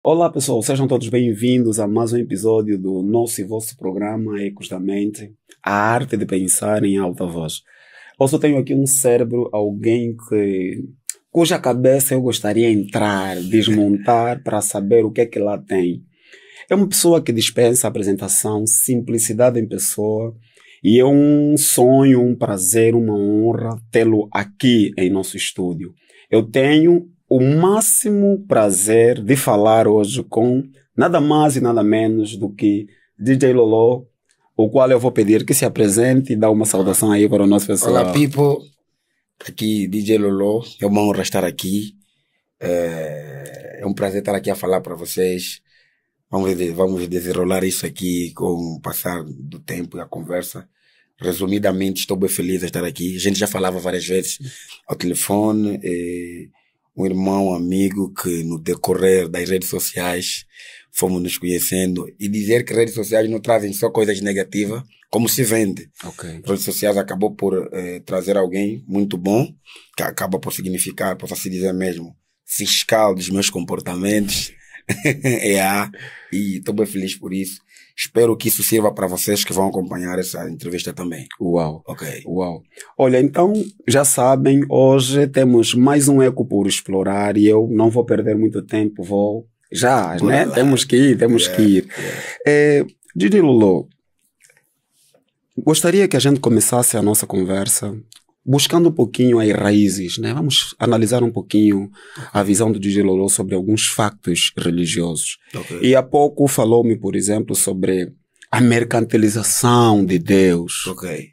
Olá pessoal, sejam todos bem-vindos a mais um episódio do nosso e vosso programa Ecos da Mente, a arte de pensar em alta voz. Hoje eu tenho aqui um cérebro, alguém cuja cabeça eu gostaria de entrar, desmontar para saber o que lá tem. É uma pessoa que dispensa apresentação, simplicidade em pessoa, e é um sonho, um prazer, uma honra tê-lo aqui em nosso estúdio. Eu tenho o máximo prazer de falar hoje com nada mais e nada menos do que DJ Lolo, o qual eu vou pedir que se apresente e dá uma saudação aí para o nosso pessoal. Olá, people. Aqui, DJ Lolo. É uma honra estar aqui. É um prazer estar aqui a falar para vocês. Vamos desenrolar isso aqui com o passar do tempo e a conversa. Resumidamente, estou bem feliz de estar aqui. A gente já falava várias vezes ao telefone. Um irmão, amigo que no decorrer das redes sociais fomos nos conhecendo, e dizer que redes sociais não trazem só coisas negativas, como se vende. Okay. Redes sociais acabou por trazer alguém muito bom, que acaba por significar, posso assim dizer mesmo, fiscal dos meus comportamentos. E estou bem feliz por isso. Espero que isso sirva para vocês que vão acompanhar essa entrevista também. Uau. Ok. Uau. Olha, então, já sabem, hoje temos mais um eco por explorar e eu não vou perder muito tempo, né? Temos que ir. Didi Lolo, gostaria que a gente começasse a nossa conversa buscando um pouquinho as raízes, né? Vamos analisar um pouquinho a visão do DJ Lolo sobre alguns factos religiosos. Okay. E há pouco falou-me, por exemplo, sobre a mercantilização de Deus. Ok.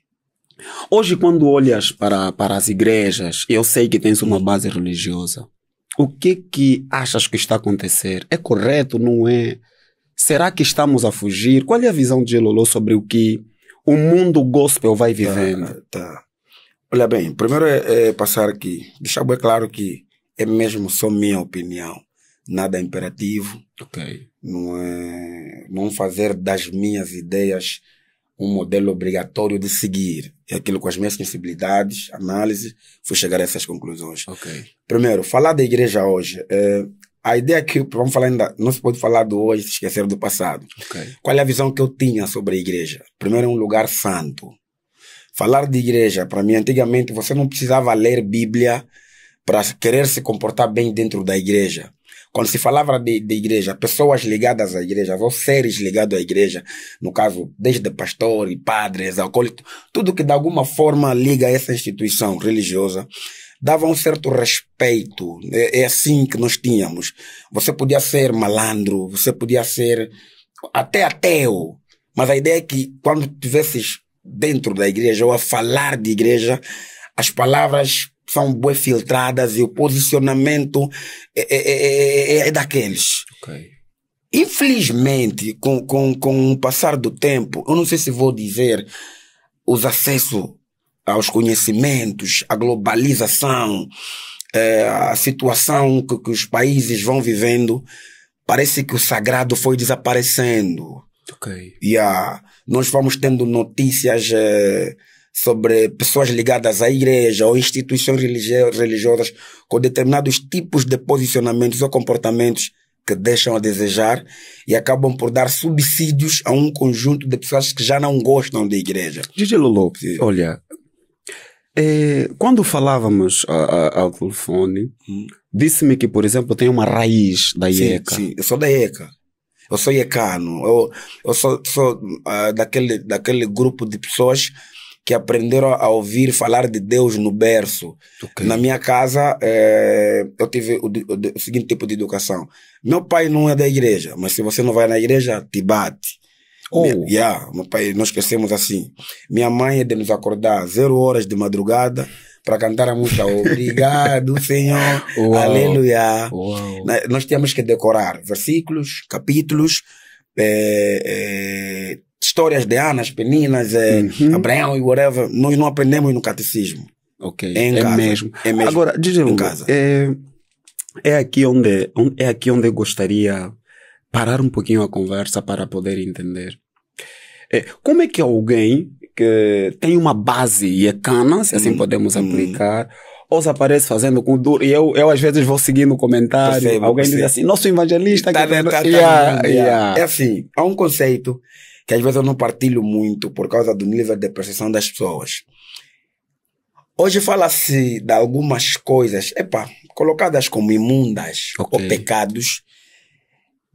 Hoje, quando olhas para as igrejas, eu sei que tens uma base religiosa. O que achas que está a acontecer? É correto, não é? Será que estamos a fugir? Qual é a visão de DJ Lolo sobre o que o mundo gospel vai vivendo? Tá. Olha bem, primeiro é passar aqui, deixar bem claro que é mesmo só minha opinião, nada é imperativo. Ok. Não fazer das minhas ideias um modelo obrigatório de seguir. É aquilo com as minhas sensibilidades, análise, fui chegar a essas conclusões. Ok. Primeiro, falar da igreja hoje, a ideia que vamos falar ainda, não se pode falar do hoje e se esquecer do passado. Okay. Qual é a visão que eu tinha sobre a igreja? Primeiro, é um lugar santo. Falar de igreja, para mim, antigamente, você não precisava ler Bíblia para querer se comportar bem dentro da igreja. Quando se falava de igreja, pessoas ligadas à igreja, ou seres ligados à igreja, no caso, desde pastores, padres, acólitos, tudo que de alguma forma liga a essa instituição religiosa, dava um certo respeito. É assim que nós tínhamos. Você podia ser malandro, você podia ser até ateu, mas a ideia é que quando tivesses dentro da igreja ou a falar de igreja, as palavras são bem filtradas e o posicionamento é daqueles. Okay. Infelizmente, com o passar do tempo, eu não sei se vou dizer os acessos aos conhecimentos, a globalização, a situação que os países vão vivendo, parece que o sagrado foi desaparecendo. Okay. Nós vamos tendo notícias sobre pessoas ligadas à igreja ou instituições religiosas com determinados tipos de posicionamentos ou comportamentos que deixam a desejar e acabam por dar subsídios a um conjunto de pessoas que já não gostam da igreja. DJ Lolo, olha, quando falávamos ao telefone, disse-me que, por exemplo, tem uma raiz da IECA. Sim, eu sou da IECA. Eu sou iecano. Eu sou daquele grupo de pessoas que aprenderam a ouvir falar de Deus no berço. Okay. Na minha casa, eu tive o seguinte tipo de educação. Meu pai não é da igreja, mas se você não vai na igreja, te bate. Meu pai, nós crescemos assim. Minha mãe é de nos acordar 0 horas de madrugada para cantar a música Obrigado, Senhor, Aleluia. Nós tínhamos que decorar versículos, capítulos, histórias de Anas, Peninas, Abraão e whatever. Nós não aprendemos no catecismo. Ok, casa. Mesmo. É mesmo. Agora, DJ Lolo, é aqui onde eu gostaria parar um pouquinho a conversa para poder entender. Como é que alguém que tem uma base iecana, se assim podemos aplicar, ou se aparece fazendo com duro, e eu às vezes vou seguir no comentário, alguém diz assim, nosso evangelista... É assim, há um conceito que às vezes eu não partilho muito por causa do nível de percepção das pessoas. Hoje fala-se de algumas coisas, colocadas como imundas ou pecados.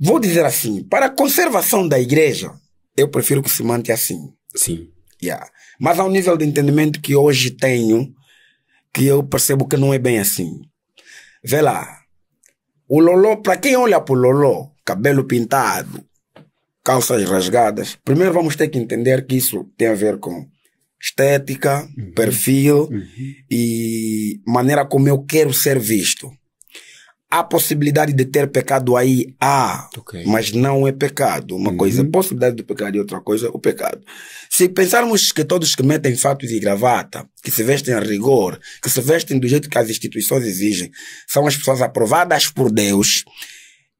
Vou dizer assim, para a conservação da igreja, eu prefiro que se mantenha assim. Sim. Mas há um nível de entendimento que hoje tenho, que eu percebo que não é bem assim. Vê lá, o loló, para quem olha para o loló, cabelo pintado, calças rasgadas, primeiro vamos ter que entender que isso tem a ver com estética, perfil e maneira como eu quero ser visto. Há possibilidade de ter pecado aí? Mas não é pecado. Uma coisa é possibilidade de pecado e outra coisa é o pecado. Se pensarmos que todos que metem fatos e gravata, que se vestem a rigor, que se vestem do jeito que as instituições exigem, são as pessoas aprovadas por Deus,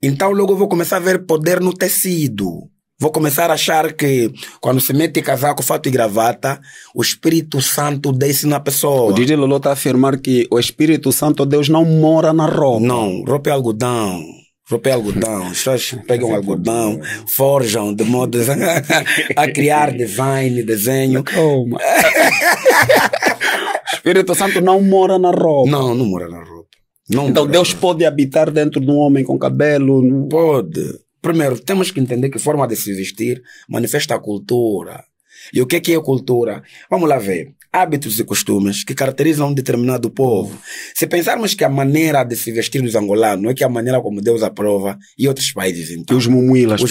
então logo eu vou começar a ver poder no tecido. Vou começar a achar que quando se mete casaco, fato e gravata, o Espírito Santo desce na pessoa. O DJ Lolo está a afirmar que o Espírito Santo, Deus, não mora na roupa. Não, roupa é algodão. Roupa é algodão. As pessoas pegam algodão, forjam de modo a criar design, desenho. Calma. O Espírito Santo não mora na roupa. Não mora na roupa. Então Deus pode habitar dentro de um homem com cabelo? Pode. Primeiro, temos que entender que forma de se vestir manifesta a cultura. E o que é cultura? Vamos lá ver. Hábitos e costumes que caracterizam um determinado povo. Se pensarmos que a maneira de se vestir dos angolanos é que a maneira como Deus aprova e outros países, então. E os mumuilas,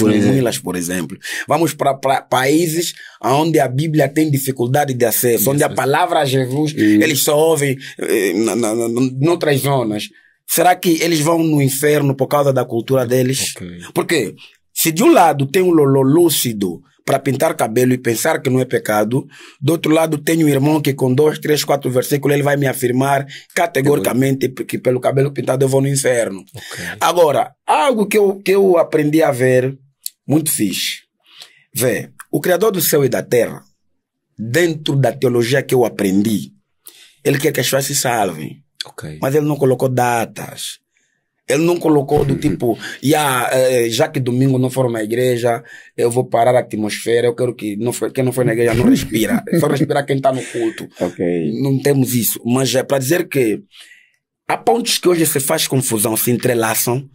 por exemplo. Vamos para países onde a Bíblia tem dificuldade de acesso, onde a palavra Jesus, eles só ouvem em outras zonas. Será que eles vão no inferno por causa da cultura deles? Porque se de um lado tem um loló lúcido para pintar cabelo e pensar que não é pecado, do outro lado tem um irmão que com 2, 3, 4 versículos ele vai me afirmar categoricamente que pelo cabelo pintado eu vou no inferno. Agora, algo que eu aprendi a ver, muito fixe. Vê, o Criador do céu e da terra, dentro da teologia que eu aprendi, ele quer que as pessoas se salvem. Mas ele não colocou datas. Ele não colocou do tipo, já que domingo não foram na igreja, eu vou parar a atmosfera, eu quero que quem não foi na igreja não respira. Só respira quem está no culto. Não temos isso. Mas é para dizer que há pontos que hoje se faz confusão, se entrelaçam,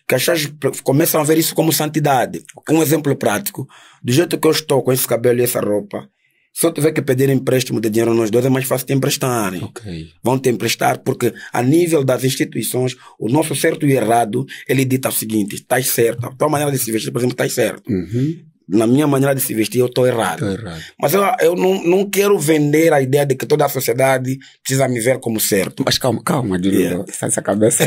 que as pessoas começam a ver isso como santidade. Um exemplo prático, do jeito que eu estou com esse cabelo e essa roupa, se eu tiver que pedir empréstimo de dinheiro nos dois, é mais fácil te emprestarem. Vão te emprestar porque a nível das instituições, o nosso certo e errado, ele dita o seguinte, estás certo. A tua maneira de se vestir, por exemplo, estás certo. Na minha maneira de se vestir, eu estou errado. Mas eu não quero vender a ideia de que toda a sociedade precisa me ver como certo. Mas calma, Júlio. Essa cabeça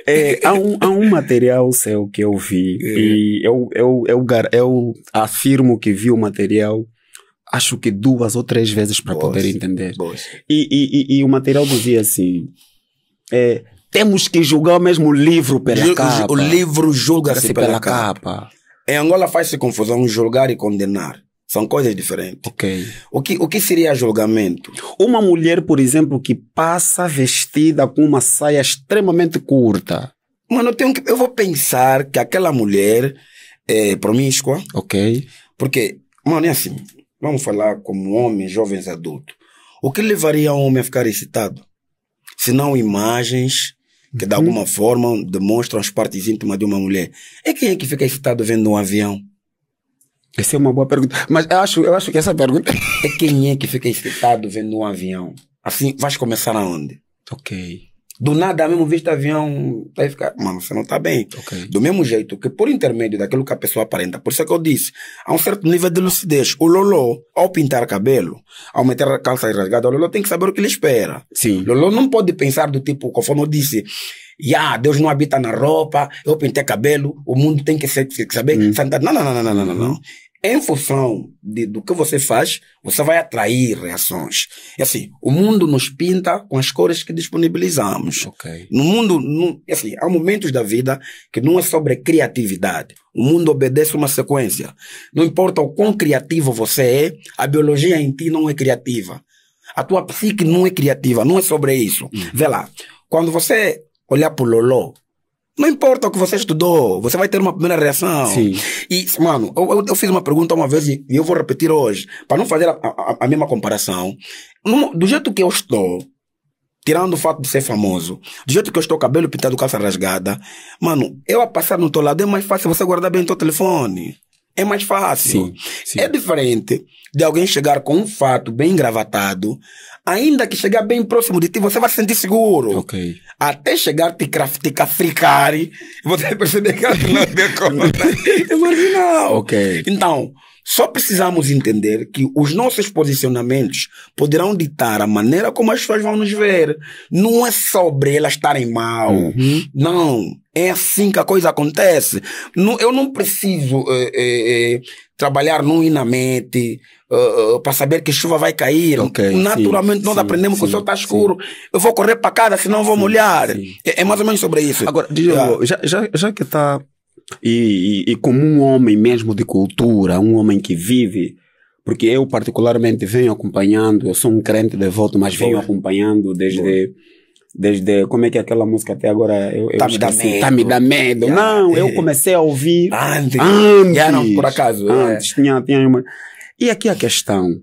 aí. Há um material seu que eu vi e eu afirmo que vi o material acho que 2 ou 3 vezes para poder entender. E o material dizia assim, temos que julgar mesmo o livro pela capa. O livro julga-se pela capa. Em Angola faz-se confusão julgar e condenar. São coisas diferentes. O que seria julgamento? Uma mulher, por exemplo, que passa vestida com uma saia extremamente curta. Mano, eu vou pensar que aquela mulher é promíscua. Porque, mano, é assim. Vamos falar como homens, jovens adultos. O que levaria um homem a ficar excitado? Se não imagens que de alguma forma demonstram as partes íntimas de uma mulher. Quem é que fica excitado vendo um avião? Essa é uma boa pergunta. Mas eu acho que essa pergunta... Quem é que fica excitado vendo um avião? Assim, vais começar aonde? Do nada, mesmo visto avião, vai ficar, mano, você não está bem. Do mesmo jeito que por intermédio daquilo que a pessoa aparenta. Por isso é que eu disse, há um certo nível de lucidez. O Lolo, ao pintar cabelo, ao meter a calça rasgada, o Lolo tem que saber o que ele espera. Sim. O Lolo não pode pensar do tipo, conforme eu disse, Deus não habita na roupa, eu pintei cabelo, o mundo tem que saber. Não. Em função do que você faz, você vai atrair reações. E assim, o mundo nos pinta com as cores que disponibilizamos. No mundo, assim, há momentos da vida que não é sobre criatividade. O mundo obedece uma sequência. Não importa o quão criativo você é, a biologia em ti não é criativa. A tua psique não é criativa, não é sobre isso. Vê lá, quando você olhar pro Loló, não importa o que você estudou, você vai ter uma primeira reação. Sim. E, mano, eu fiz uma pergunta uma vez e eu vou repetir hoje, para não fazer a mesma comparação. Do jeito que eu estou, tirando o fato de ser famoso, do jeito que eu estou, cabelo pintado, calça rasgada, mano, eu a passar no teu lado é mais fácil você guardar bem o teu telefone. É mais fácil. Sim, sim. É diferente de alguém chegar com um fato bem engravatado, ainda que chegar bem próximo de ti, você vai se sentir seguro. Ok. Até chegar te cafricar, você vai perceber que ela não é conta. É marginal. Ok. Então, só precisamos entender que os nossos posicionamentos poderão ditar a maneira como as pessoas vão nos ver. Não é sobre elas estarem mal. Não. É assim que a coisa acontece. Eu não preciso trabalhar no inamente para saber que chuva vai cair. Okay, naturalmente nós aprendemos que o céu está escuro. Eu vou correr para casa, senão vou molhar. É mais ou menos sobre isso. Agora, já que está... E como um homem mesmo de cultura, um homem que vive, porque eu particularmente venho acompanhando, eu sou um crente devoto, mas venho acompanhando desde como é que é aquela música até agora eu Tá me dá medo. Tá me dá medo. Não, eu comecei a ouvir antes. Não, por acaso. Antes tinha uma... E aqui a questão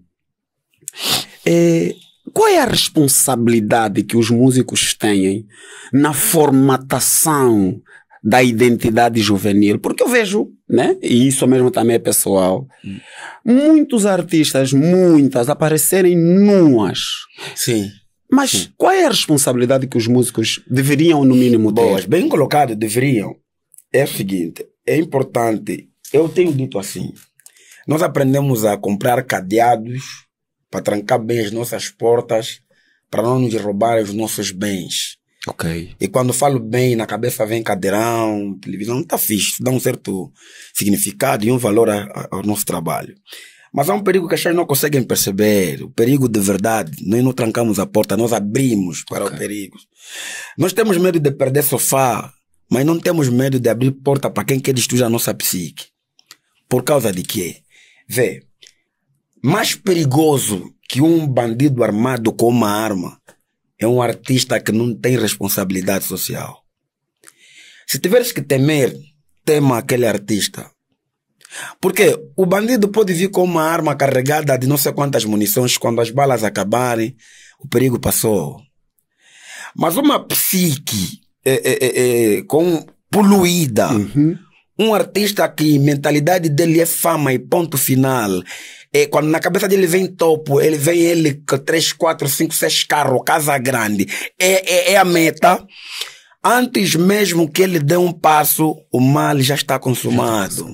é, qual é a responsabilidade que os músicos têm na formatação da identidade juvenil? Porque eu vejo, né? E isso mesmo também é pessoal. Muitos artistas, muitas, aparecerem nuas. Sim. Mas qual é a responsabilidade que os músicos deveriam, no mínimo, ter? Boas, bem colocado, deveriam. É o seguinte, é importante, eu tenho dito assim, nós aprendemos a comprar cadeados para trancar bem as nossas portas, para não nos roubar os nossos bens. Ok. E quando falo bem, na cabeça vem cadeirão, televisão, não está fixe, dá um certo significado e um valor ao nosso trabalho. Mas há um perigo que as pessoas não conseguem perceber, o perigo de verdade. Nós não trancamos a porta, nós abrimos para o perigo. Nós temos medo de perder sofá, mas não temos medo de abrir porta para quem quer destruir a nossa psique. Por causa de quê? Vê, mais perigoso que um bandido armado com uma arma é um artista que não tem responsabilidade social. Se tiveres que temer, tema aquele artista. Porque o bandido pode vir com uma arma carregada de não sei quantas munições, quando as balas acabarem, o perigo passou. Mas uma psique poluída, um artista que a mentalidade dele é fama e ponto final, quando na cabeça dele vem topo, ele vem com 3, 4, 5, 6 carros, casa grande, é a meta. Antes mesmo que ele dê um passo, o mal já está consumado.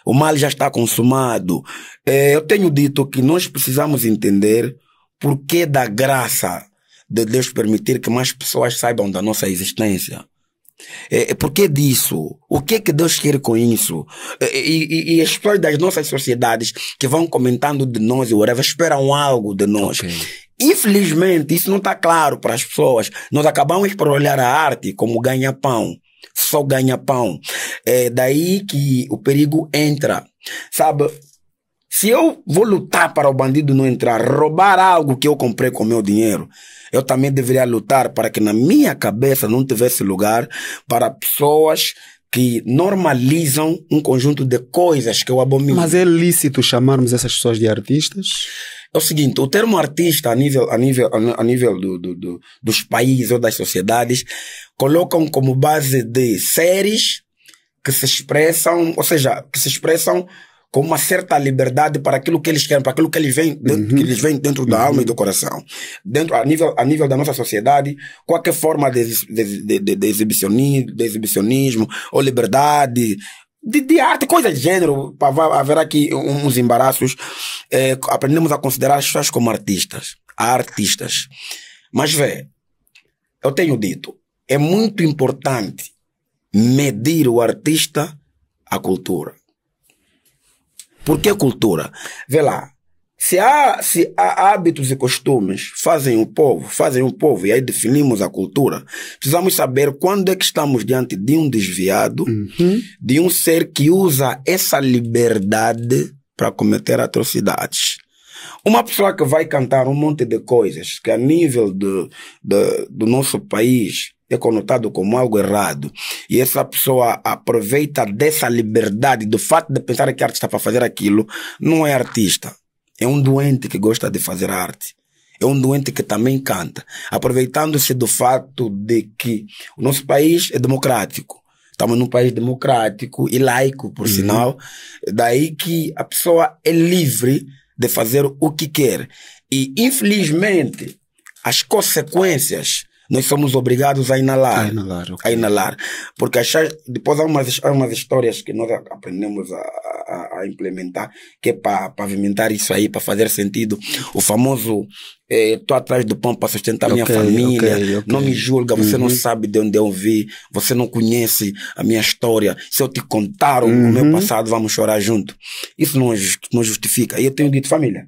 O mal já está consumado. Eu tenho dito que nós precisamos entender por que da graça de Deus permitir que mais pessoas saibam da nossa existência. Por que disso? O que é que Deus quer com isso? E as pessoas das nossas sociedades que vão comentando de nós e whatever, esperam algo de nós. Okay. Infelizmente, isso não está claro para as pessoas. Nós acabamos por olhar a arte como ganha-pão. Só ganha-pão. É daí que o perigo entra. Sabe? Se eu vou lutar para o bandido não entrar, roubar algo que eu comprei com meu dinheiro, eu também deveria lutar para que na minha cabeça não tivesse lugar para pessoas que normalizam um conjunto de coisas que eu abomino. Mas é lícito chamarmos essas pessoas de artistas? É o seguinte, o termo artista a nível dos países ou das sociedades colocam como base de seres que se expressam, ou seja, que se expressam com uma certa liberdade para aquilo que eles querem, para aquilo que eles veem dentro da alma e do coração. A nível da nossa sociedade, qualquer forma de exibicionismo ou liberdade, de arte, coisa de gênero, para haver aqui uns embaraços, aprendemos a considerar as pessoas como artistas. Artistas. Mas vê, eu tenho dito, é muito importante medir o artista à cultura. Por que cultura? Vê lá, se há hábitos e costumes fazem o povo, e aí definimos a cultura, precisamos saber quando é que estamos diante de um desviado, de um ser que usa essa liberdade para cometer atrocidades. Uma pessoa que vai cantar um monte de coisas que a nível do nosso país é conotado como algo errado, e essa pessoa aproveita dessa liberdade, do fato de pensar que a arte está para fazer aquilo, não é artista. É um doente que gosta de fazer arte. É um doente que também canta, aproveitando-se do fato de que o nosso país é democrático. Estamos num país democrático e laico, por sinal. Daí que a pessoa é livre de fazer o que quer. E, infelizmente, as consequências nós somos obrigados a inalar. A inalar. Porque depois há umas histórias que nós aprendemos a implementar, que é para pavimentar isso aí, para fazer sentido. O famoso, estou atrás do pão para sustentar minha família, não me julga, você não sabe de onde eu vim, você não conhece a minha história. Se eu te contar o meu passado, vamos chorar junto. Isso não justifica. E eu tenho dito, família,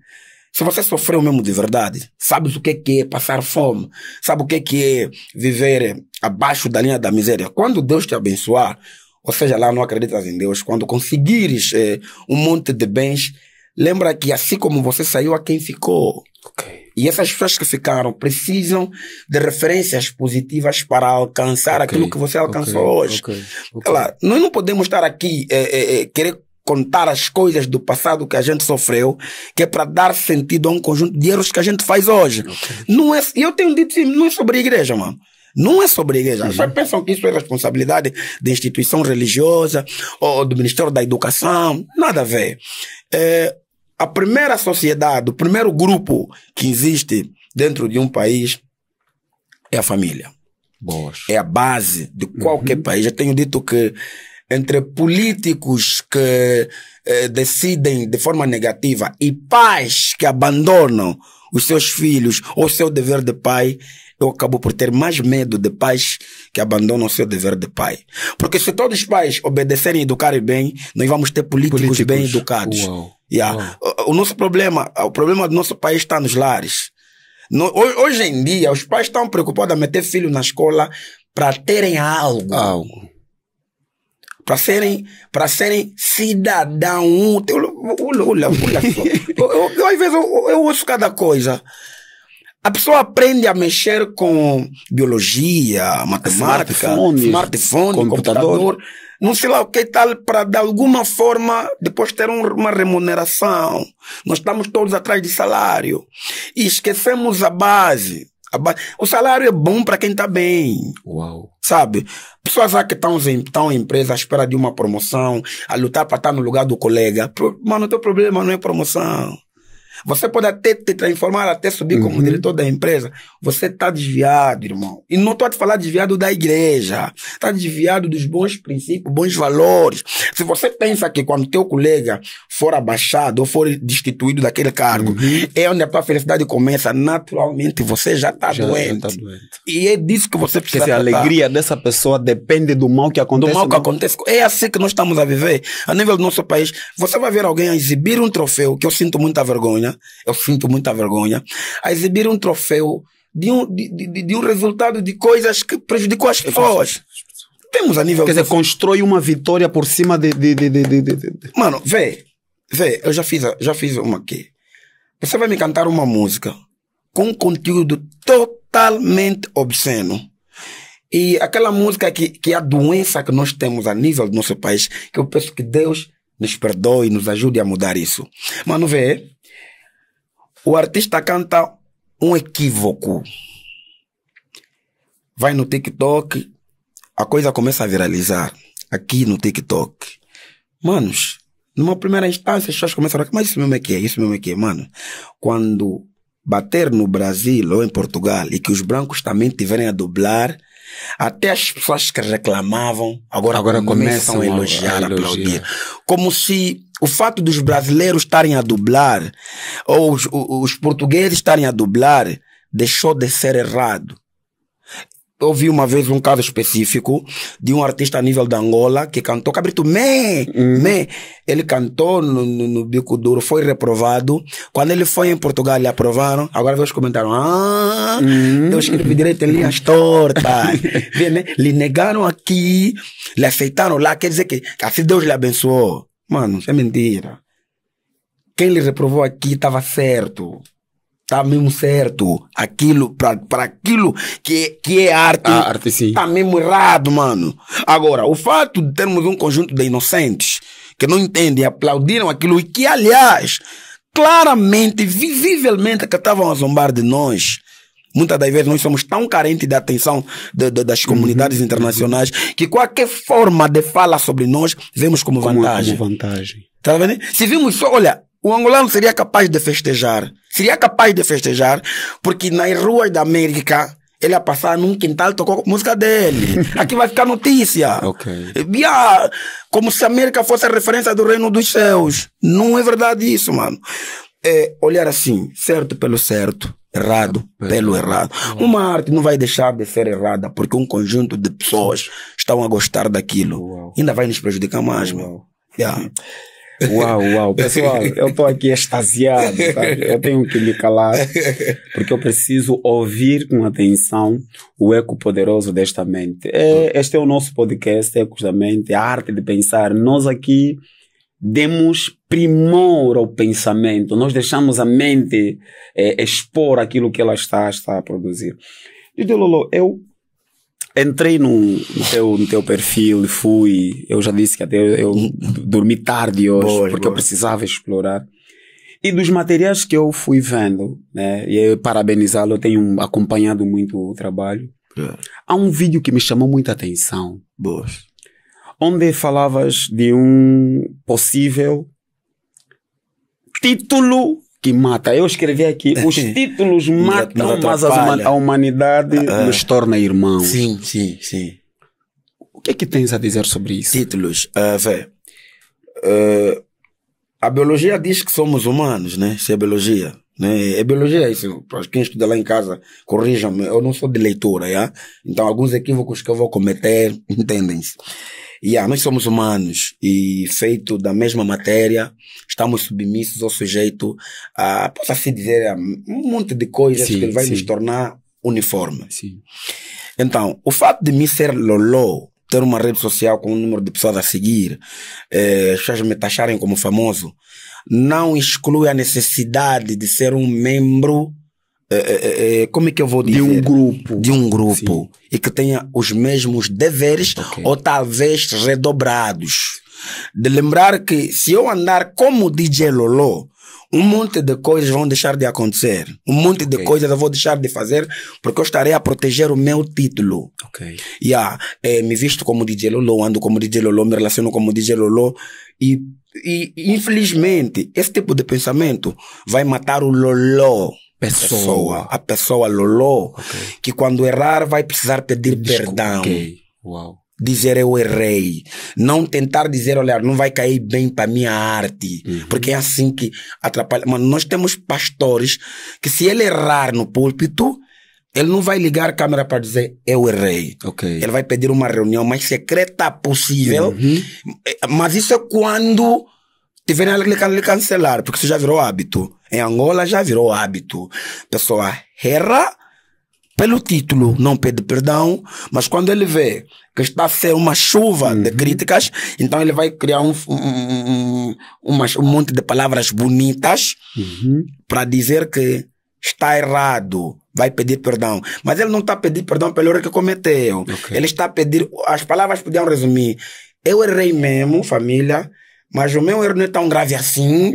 se você sofreu mesmo de verdade, sabes o que é passar fome, sabe o que é viver abaixo da linha da miséria. Quando Deus te abençoar, ou seja, lá não acreditas em Deus, quando conseguires um monte de bens, lembra que assim como você saiu, a quem ficou. E essas pessoas que ficaram precisam de referências positivas para alcançar aquilo que você alcançou hoje. Nós não podemos estar aqui querer contar as coisas do passado que a gente sofreu, que é para dar sentido a um conjunto de erros que a gente faz hoje. Não é, eu tenho dito, não é sobre a igreja, mano. Não é sobre a igreja. As pessoas pensam que isso é responsabilidade da instituição religiosa ou do Ministério da Educação. Nada a ver. A primeira sociedade, o primeiro grupo que existe dentro de um país é a família. É a base de qualquer país. Eu tenho dito que entre políticos que decidem de forma negativa e pais que abandonam os seus filhos ou o seu dever de pai, eu acabo por ter mais medo de pais que abandonam o seu dever de pai. Porque se todos os pais obedecerem e educarem bem, nós vamos ter políticos bem educados. O nosso problema, o problema do nosso país está nos lares. Hoje em dia, os pais estão preocupados a meter filho na escola para terem algo. Para serem cidadão. Olha só. Às vezes eu ouço cada coisa. A pessoa aprende a mexer com biologia, matemática, smartphone, computador, não sei lá o que tal, para de alguma forma depois ter uma remuneração. Nós estamos todos atrás de salário. E esquecemos a base. O salário é bom para quem está bem. Sabe? Pessoas que estão em empresa à espera de uma promoção, a lutar para estar no lugar do colega. Mano, o teu problema não é promoção. Você pode até te transformar, até subir como diretor da empresa. Você está desviado, irmão. E não estou a te falar desviado da igreja. Está desviado dos bons princípios, bons valores. Se você pensa que quando teu colega for abaixado ou for destituído daquele cargo, é onde a tua felicidade começa, naturalmente você já está doente. E é disso que você precisa tratar. A alegria dessa pessoa depende do mal que acontece. Do mal que acontece. É assim que nós estamos a viver. A nível do nosso país, você vai ver alguém a exibir um troféu, que eu sinto muita vergonha, a exibir um troféu de um resultado de coisas que prejudicou as pessoas. Temos a nível... Quer dizer, constrói uma vitória por cima de... Mano, vê, eu já fiz uma aqui. Você vai me cantar uma música com um conteúdo totalmente obsceno. E aquela música que é a doença que nós temos a nível do nosso país, que eu peço que Deus nos perdoe e nos ajude a mudar isso. Mano, vê... O artista canta um equívoco. Vai no TikTok, a coisa começa a viralizar. Aqui no TikTok. Manos, numa primeira instância, as pessoas começam a falar, mas isso mesmo é que é, mano. Quando bater no Brasil ou em Portugal e que os brancos também tiverem a dublar, até as pessoas que reclamavam, agora começam a elogiar, a aplaudir. Como se o fato dos brasileiros estarem a dublar, ou os portugueses estarem a dublar, deixou de ser errado. Eu vi uma vez um caso específico de um artista a nível da Angola que cantou Cabrito Me. Ele cantou no Bico Duro, foi reprovado. Quando ele foi em Portugal, lhe aprovaram. Agora veio os comentários. Eu escrevi direito em linhas tortas. Lhe negaram aqui, lhe aceitaram lá. Quer dizer que assim Deus lhe abençoou. Mano, isso é mentira. quem lhe reprovou aqui estava certo. Está mesmo certo. Aquilo, para aquilo que é arte, A arte, sim. está mesmo errado, mano. Agora, o fato de termos um conjunto de inocentes que não entendem e aplaudiram aquilo e que, aliás, claramente, visivelmente, que estavam a zombar de nós. Muitas das vezes nós somos tão carentes da atenção das comunidades internacionais que qualquer forma de fala sobre nós vemos como vantagem. Como vantagem. Tá vendo? Se vimos só, olha, o angolano seria capaz de festejar. Seria capaz de festejar porque nas ruas da América ele ia passar num quintal e tocou a música dele. Aqui vai ficar notícia. Ok. Como se a América fosse a referência do reino dos céus. Não é verdade isso, mano. É olhar assim, certo pelo certo, errado pelo errado. Uma arte não vai deixar de ser errada porque um conjunto de pessoas estão a gostar daquilo. Ainda vai nos prejudicar mais, meu. Uau, pessoal, eu estou aqui extasiado, sabe? Eu tenho que me calar porque eu preciso ouvir com atenção o eco poderoso desta mente. Este é o nosso podcast, Ecos da Mente, a arte de pensar. Nós aqui demos primor ao pensamento, nós deixamos a mente expor aquilo que ela está a produzir. E Lolo, eu entrei no teu perfil, eu já disse que até eu dormi tarde hoje, porque eu precisava explorar. E dos materiais que eu fui vendo, né, e eu parabenizá-lo, eu tenho acompanhado muito o trabalho. Há um vídeo que me chamou muita atenção. Onde falavas de um possível título que mata. Eu escrevi aqui, os títulos matam, mas a humanidade nos torna irmãos. Sim. O que é que tens a dizer sobre isso? Títulos. A biologia diz que somos humanos, né? Isso é biologia. Né? É biologia isso. Para quem estuda lá em casa, corrijam-me. Eu não sou de leitura, yeah? Então alguns equívocos que eu vou cometer, entendem-se. Nós somos humanos e feito da mesma matéria, estamos submissos ao sujeito a, posso assim dizer, a um monte de coisas que ele vai nos tornar uniforme. Então, o fato de mim ser Lolo, ter uma rede social com um número de pessoas a seguir, as pessoas me taxarem como famoso, não exclui a necessidade de ser um membro, como é que eu vou dizer? De um grupo. Sim. E que tenha os mesmos deveres, ou talvez redobrados. De lembrar que se eu andar como DJ Lolo, um monte de coisas vão deixar de acontecer. Um monte de coisas eu vou deixar de fazer porque eu estarei a proteger o meu título. Me visto como DJ Lolo, ando como DJ Lolo, me relaciono como DJ Lolo e infelizmente esse tipo de pensamento vai matar o Lolo. A pessoa Lolo, que quando errar vai precisar pedir perdão. Dizer eu errei. Não tentar dizer, olha, não vai cair bem para minha arte. Porque é assim que atrapalha. Mas nós temos pastores que se ele errar no púlpito, ele não vai ligar a câmera para dizer eu errei. Ele vai pedir uma reunião mais secreta possível. Mas isso é quando tiverem a lhe cancelar, porque isso já virou hábito. Em Angola já virou hábito. Pessoa erra pelo título, não pede perdão, mas quando ele vê que está a ser uma chuva de críticas, então ele vai criar um monte de palavras bonitas para dizer que está errado, vai pedir perdão. Mas ele não está a pedir perdão pelo erro que cometeu. Ele está a pedir, as palavras podiam resumir, eu errei mesmo, família, mas o meu erro não é tão grave assim,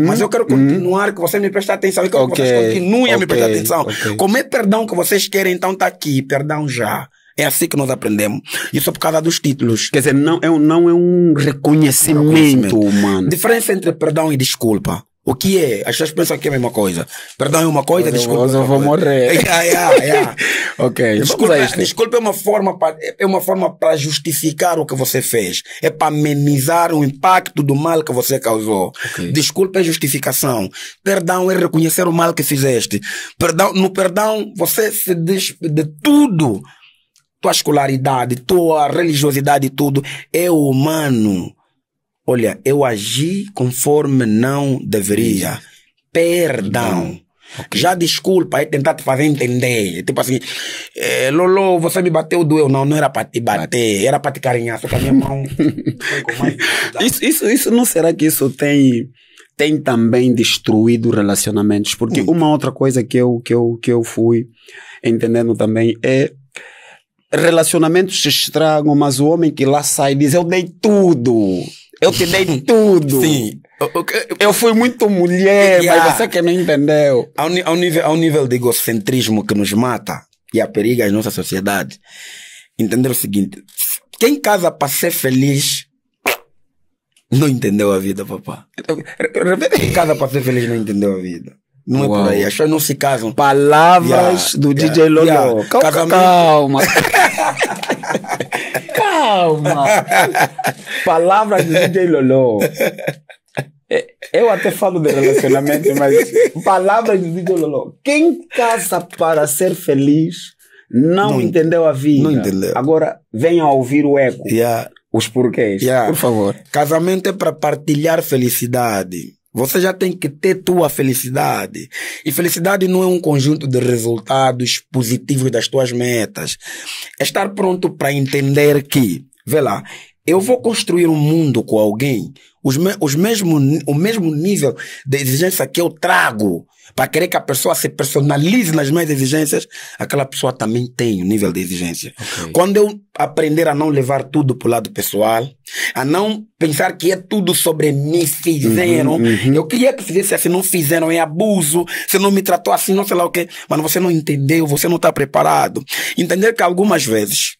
mas eu quero continuar, que você me preste atenção, eu quero que vocês continuem a me prestar atenção. Como é perdão que vocês querem, então está aqui, perdão já. É assim que nós aprendemos. Isso é por causa dos títulos. Quer dizer, não é um reconhecimento humano. Diferença entre perdão e desculpa. O que é? As pessoas pensam que é a mesma coisa. Perdão é uma coisa, desculpa eu vou morrer. Desculpa é uma forma para justificar o que você fez. É para amenizar o impacto do mal que você causou. Desculpa é justificação. Perdão é reconhecer o mal que fizeste. No perdão você se despede de tudo. Tua escolaridade, tua religiosidade, tudo é humano. Olha, eu agi conforme não deveria. Perdão. Já desculpa, é tentar te fazer entender. Tipo assim, Lolo, você me bateu, doeu. Não era para te bater, era para te carinhar. Só que a minha mão foi com mais... Isso não será que isso tem tem também destruído relacionamentos. Porque uma outra coisa que eu fui entendendo também é relacionamentos se estragam, mas o homem que lá sai diz, eu dei tudo. Eu te dei tudo. Sim. Eu fui muito mulher, mas você que não entendeu. Ao nível de egocentrismo que nos mata e aperiga a nossa sociedade, entender o seguinte, quem casa para ser feliz não entendeu a vida, papá. Quem casa para ser feliz não entendeu a vida. Não é por aí, as pessoas não se casam. Palavras do DJ Lolo. Calma. Calma. Palavras do DJ Lolo. Eu até falo de relacionamento, mas palavras do DJ Lolo. Quem casa para ser feliz não entendeu a vida. Não entendeu. Agora venha a ouvir o eco. Os porquês. Por favor. Casamento é para partilhar felicidade. Você já tem que ter tua felicidade. E felicidade não é um conjunto de resultados positivos das tuas metas. É estar pronto para entender que, vê lá, eu vou construir um mundo com alguém, o mesmo nível de exigência que eu trago para querer que a pessoa se personalize nas minhas exigências, aquela pessoa também tem um nível de exigência. Okay. Quando eu aprender a não levar tudo para o lado pessoal, a não pensar que é tudo sobre me fizeram, eu queria que fizesse assim, não fizeram, é abuso, você não me tratou assim, não sei lá o quê, mas você não entendeu, você não está preparado. Entender que algumas vezes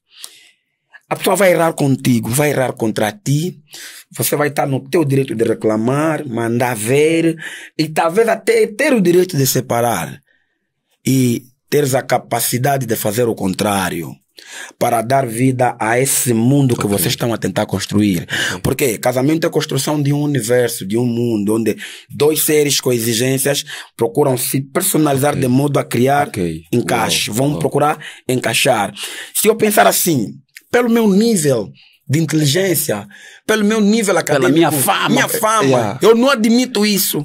a pessoa vai errar contigo, vai errar contra ti, você vai estar no teu direito de reclamar, mandar ver, e talvez até ter o direito de separar. E teres a capacidade de fazer o contrário, para dar vida a esse mundo que vocês estão a tentar construir. Porque casamento é a construção de um universo, de um mundo, onde dois seres com exigências procuram se personalizar de modo a criar encaixe. Vão procurar encaixar. Se eu pensar assim, pelo meu nível de inteligência, pelo meu nível acadêmico, pela minha fama, eu não admito isso.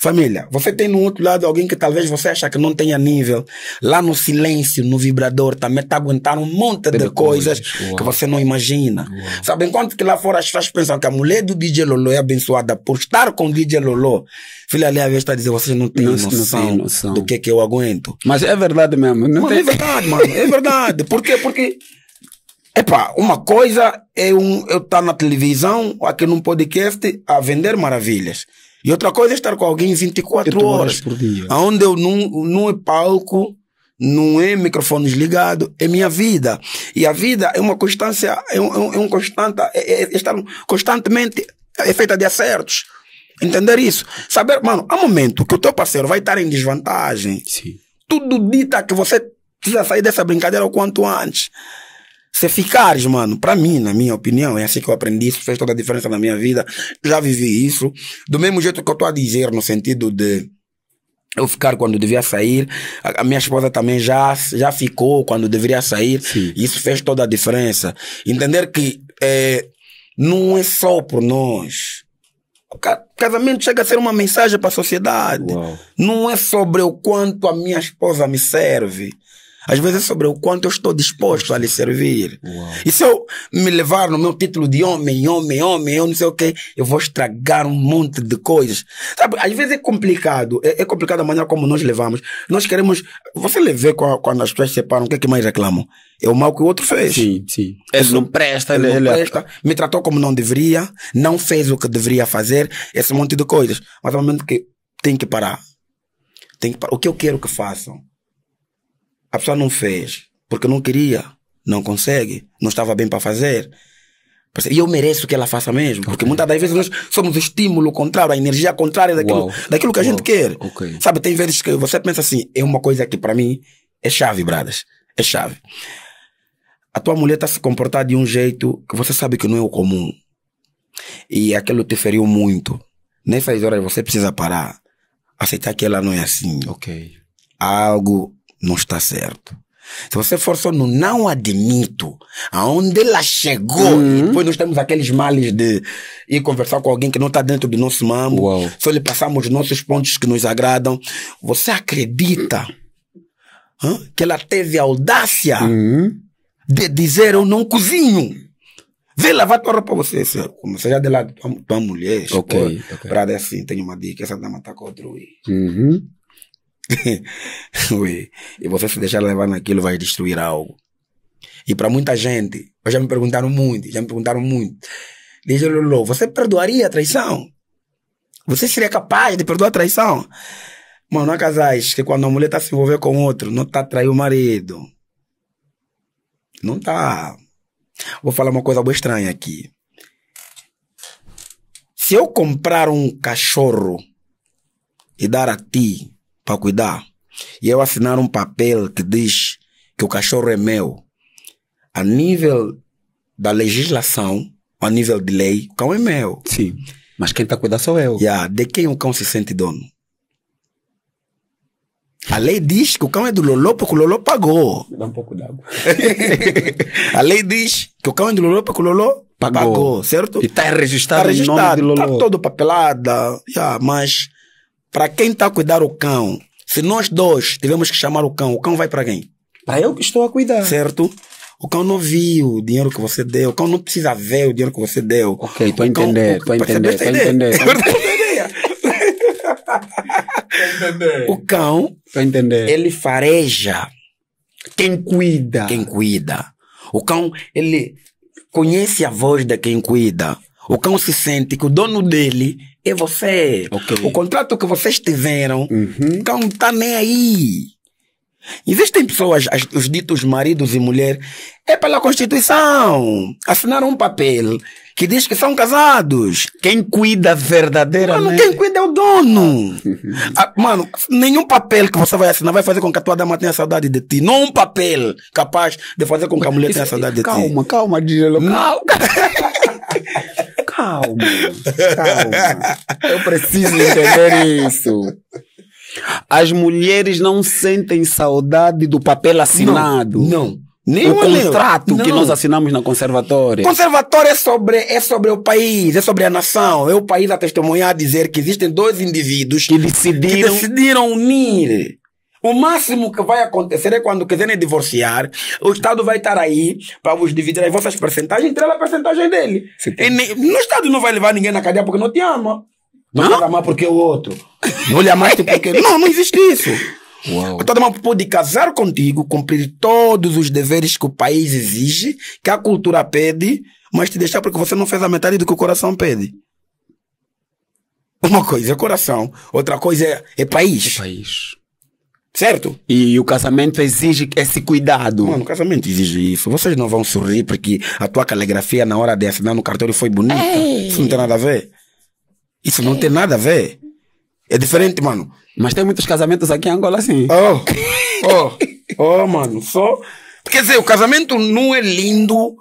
Família, você tem no outro lado alguém que talvez você acha que não tenha nível. Lá no silêncio, no vibrador, também está aguentando um monte de coisas que você não imagina. Sabe, enquanto que lá fora as pessoas pensam que a mulher do DJ Lolo é abençoada por estar com o DJ Lolo, filha ali a vez está a dizer, vocês não têm noção do que eu aguento. Mas é verdade mesmo. É verdade, mano. É verdade. Por quê? Porque uma coisa é eu estar na televisão, aqui num podcast, a vender maravilhas. E outra coisa é estar com alguém 24 horas por dia. Onde eu não é palco, não é microfones ligados, é minha vida. E a vida é uma constância, estar constantemente feita de acertos. Entender isso? Saber, mano, há momento que o teu parceiro vai estar em desvantagem. Sim. Tudo dita que você precisa sair dessa brincadeira o quanto antes. Se ficares, mano, pra mim, na minha opinião, é assim que eu aprendi, isso fez toda a diferença na minha vida, já vivi isso, do mesmo jeito que eu estou a dizer, no sentido de eu ficar quando devia sair, a minha esposa também já ficou quando deveria sair, isso fez toda a diferença. Entender que não é só por nós. O casamento chega a ser uma mensagem para a sociedade. Não é sobre o quanto a minha esposa me serve. Às vezes é sobre o quanto eu estou disposto a lhe servir. E se eu me levar no meu título de homem, eu não sei o quê, eu vou estragar um monte de coisas. Sabe, às vezes é complicado. É complicado a maneira como nós levamos. Nós queremos... Você vê quando as pessoas se separam, o que é que mais reclamam? É o mal que o outro fez. Sim. Ele não presta. Ele não presta. Me tratou como não deveria. Não fez o que deveria fazer. Esse monte de coisas. Mas ao momento que tem que parar. O que eu quero que façam? A pessoa não fez, porque não queria, não consegue, não estava bem para fazer. E eu mereço que ela faça mesmo, porque muitas das vezes nós somos o estímulo contrário, a energia contrária daquilo que a gente quer. Sabe, tem vezes que você pensa assim, é uma coisa que para mim é chave, bradas, é chave. A tua mulher está a se comportar de um jeito que você sabe que não é o comum. E aquilo te feriu muito. Nessas horas você precisa parar, aceitar que ela não é assim. Algo não está certo. Se você for só no não admito, aonde ela chegou, e depois nós temos aqueles males de ir conversar com alguém que não está dentro do nosso mambo, só lhe passamos os nossos pontos que nos agradam. Você acredita que ela teve a audácia de dizer eu não cozinho? Vê lavar tua roupa você. Como seja de lado tua mulher. Ok. Para dar assim, tenho uma dica. Essa dama tá com outro. Uhum. Ui. E você se deixar levar naquilo vai destruir algo. E para muita gente, já me perguntaram muito. Diz, Lolo, você perdoaria a traição? Você seria capaz de perdoar a traição? Mano, há casais que quando a mulher está se envolver com outro, não está a trair o marido. Não está. Vou falar uma coisa bem estranha aqui. Se eu comprar um cachorro e dar a ti para cuidar, e eu assinar um papel que diz que o cachorro é meu, a nível da legislação, a nível de lei, o cão é meu. Sim. Mas quem está a cuidar sou eu. De quem o cão se sente dono? A lei diz que o cão é do Lolo porque o Lolo pagou. Me dá um pouco d'água. A lei diz que o cão é do Lolo porque o Lolo pagou, certo? E está registrado em nome de Lolo. Está todo papelada. Mas para quem está a cuidar o cão, se nós dois tivermos que chamar o cão vai para quem? Para eu que estou a cuidar. Certo? O cão não viu o dinheiro que você deu. O cão não precisa ver o dinheiro que você deu. Ok, estou a entender. O cão, ele fareja quem cuida. O cão, ele conhece a voz de quem cuida. O cão se sente que o dono dele é você. Okay. O contrato que vocês tiveram, o cão não está nem aí. Existem pessoas, os ditos maridos e mulher, é pela Constituição. Assinaram um papel que diz que são casados. Quem cuida verdadeiramente. Mano, quem cuida é o dono. Mano, nenhum papel que você vai assinar vai fazer com que a tua dama tenha saudade de ti. Não um papel capaz de fazer com que a mulher tenha saudade de ti. Calma, Dígelo. Calma. Eu preciso entender isso. As mulheres não sentem saudade do papel assinado. Não. O contrato que nós assinamos na conservatória. Conservatório é sobre o país, é sobre a nação. É o país a testemunhar, a dizer que existem dois indivíduos que decidiram unir. O máximo que vai acontecer é quando quiserem divorciar, o Estado vai estar aí para vos dividir as vossas percentagens e tirar a percentagem dele. No Estado não vai levar ninguém na cadeia porque não te ama. Não vai amar porque é o outro. Não lhe amaste porque... Não existe isso. Uau. Toda mãe pode casar contigo, cumprir todos os deveres que o país exige, que a cultura pede, mas te deixar porque você não fez a metade do que o coração pede. Uma coisa é coração, outra coisa é país. Certo? E o casamento exige esse cuidado. Mano, o casamento exige isso. Vocês não vão sorrir porque a tua caligrafia na hora de assinar no cartório foi bonita. Isso não tem nada a ver. Isso não tem nada a ver. É diferente, mano. Mas tem muitos casamentos aqui em Angola, assim. Mano, só... Quer dizer, o casamento não é lindo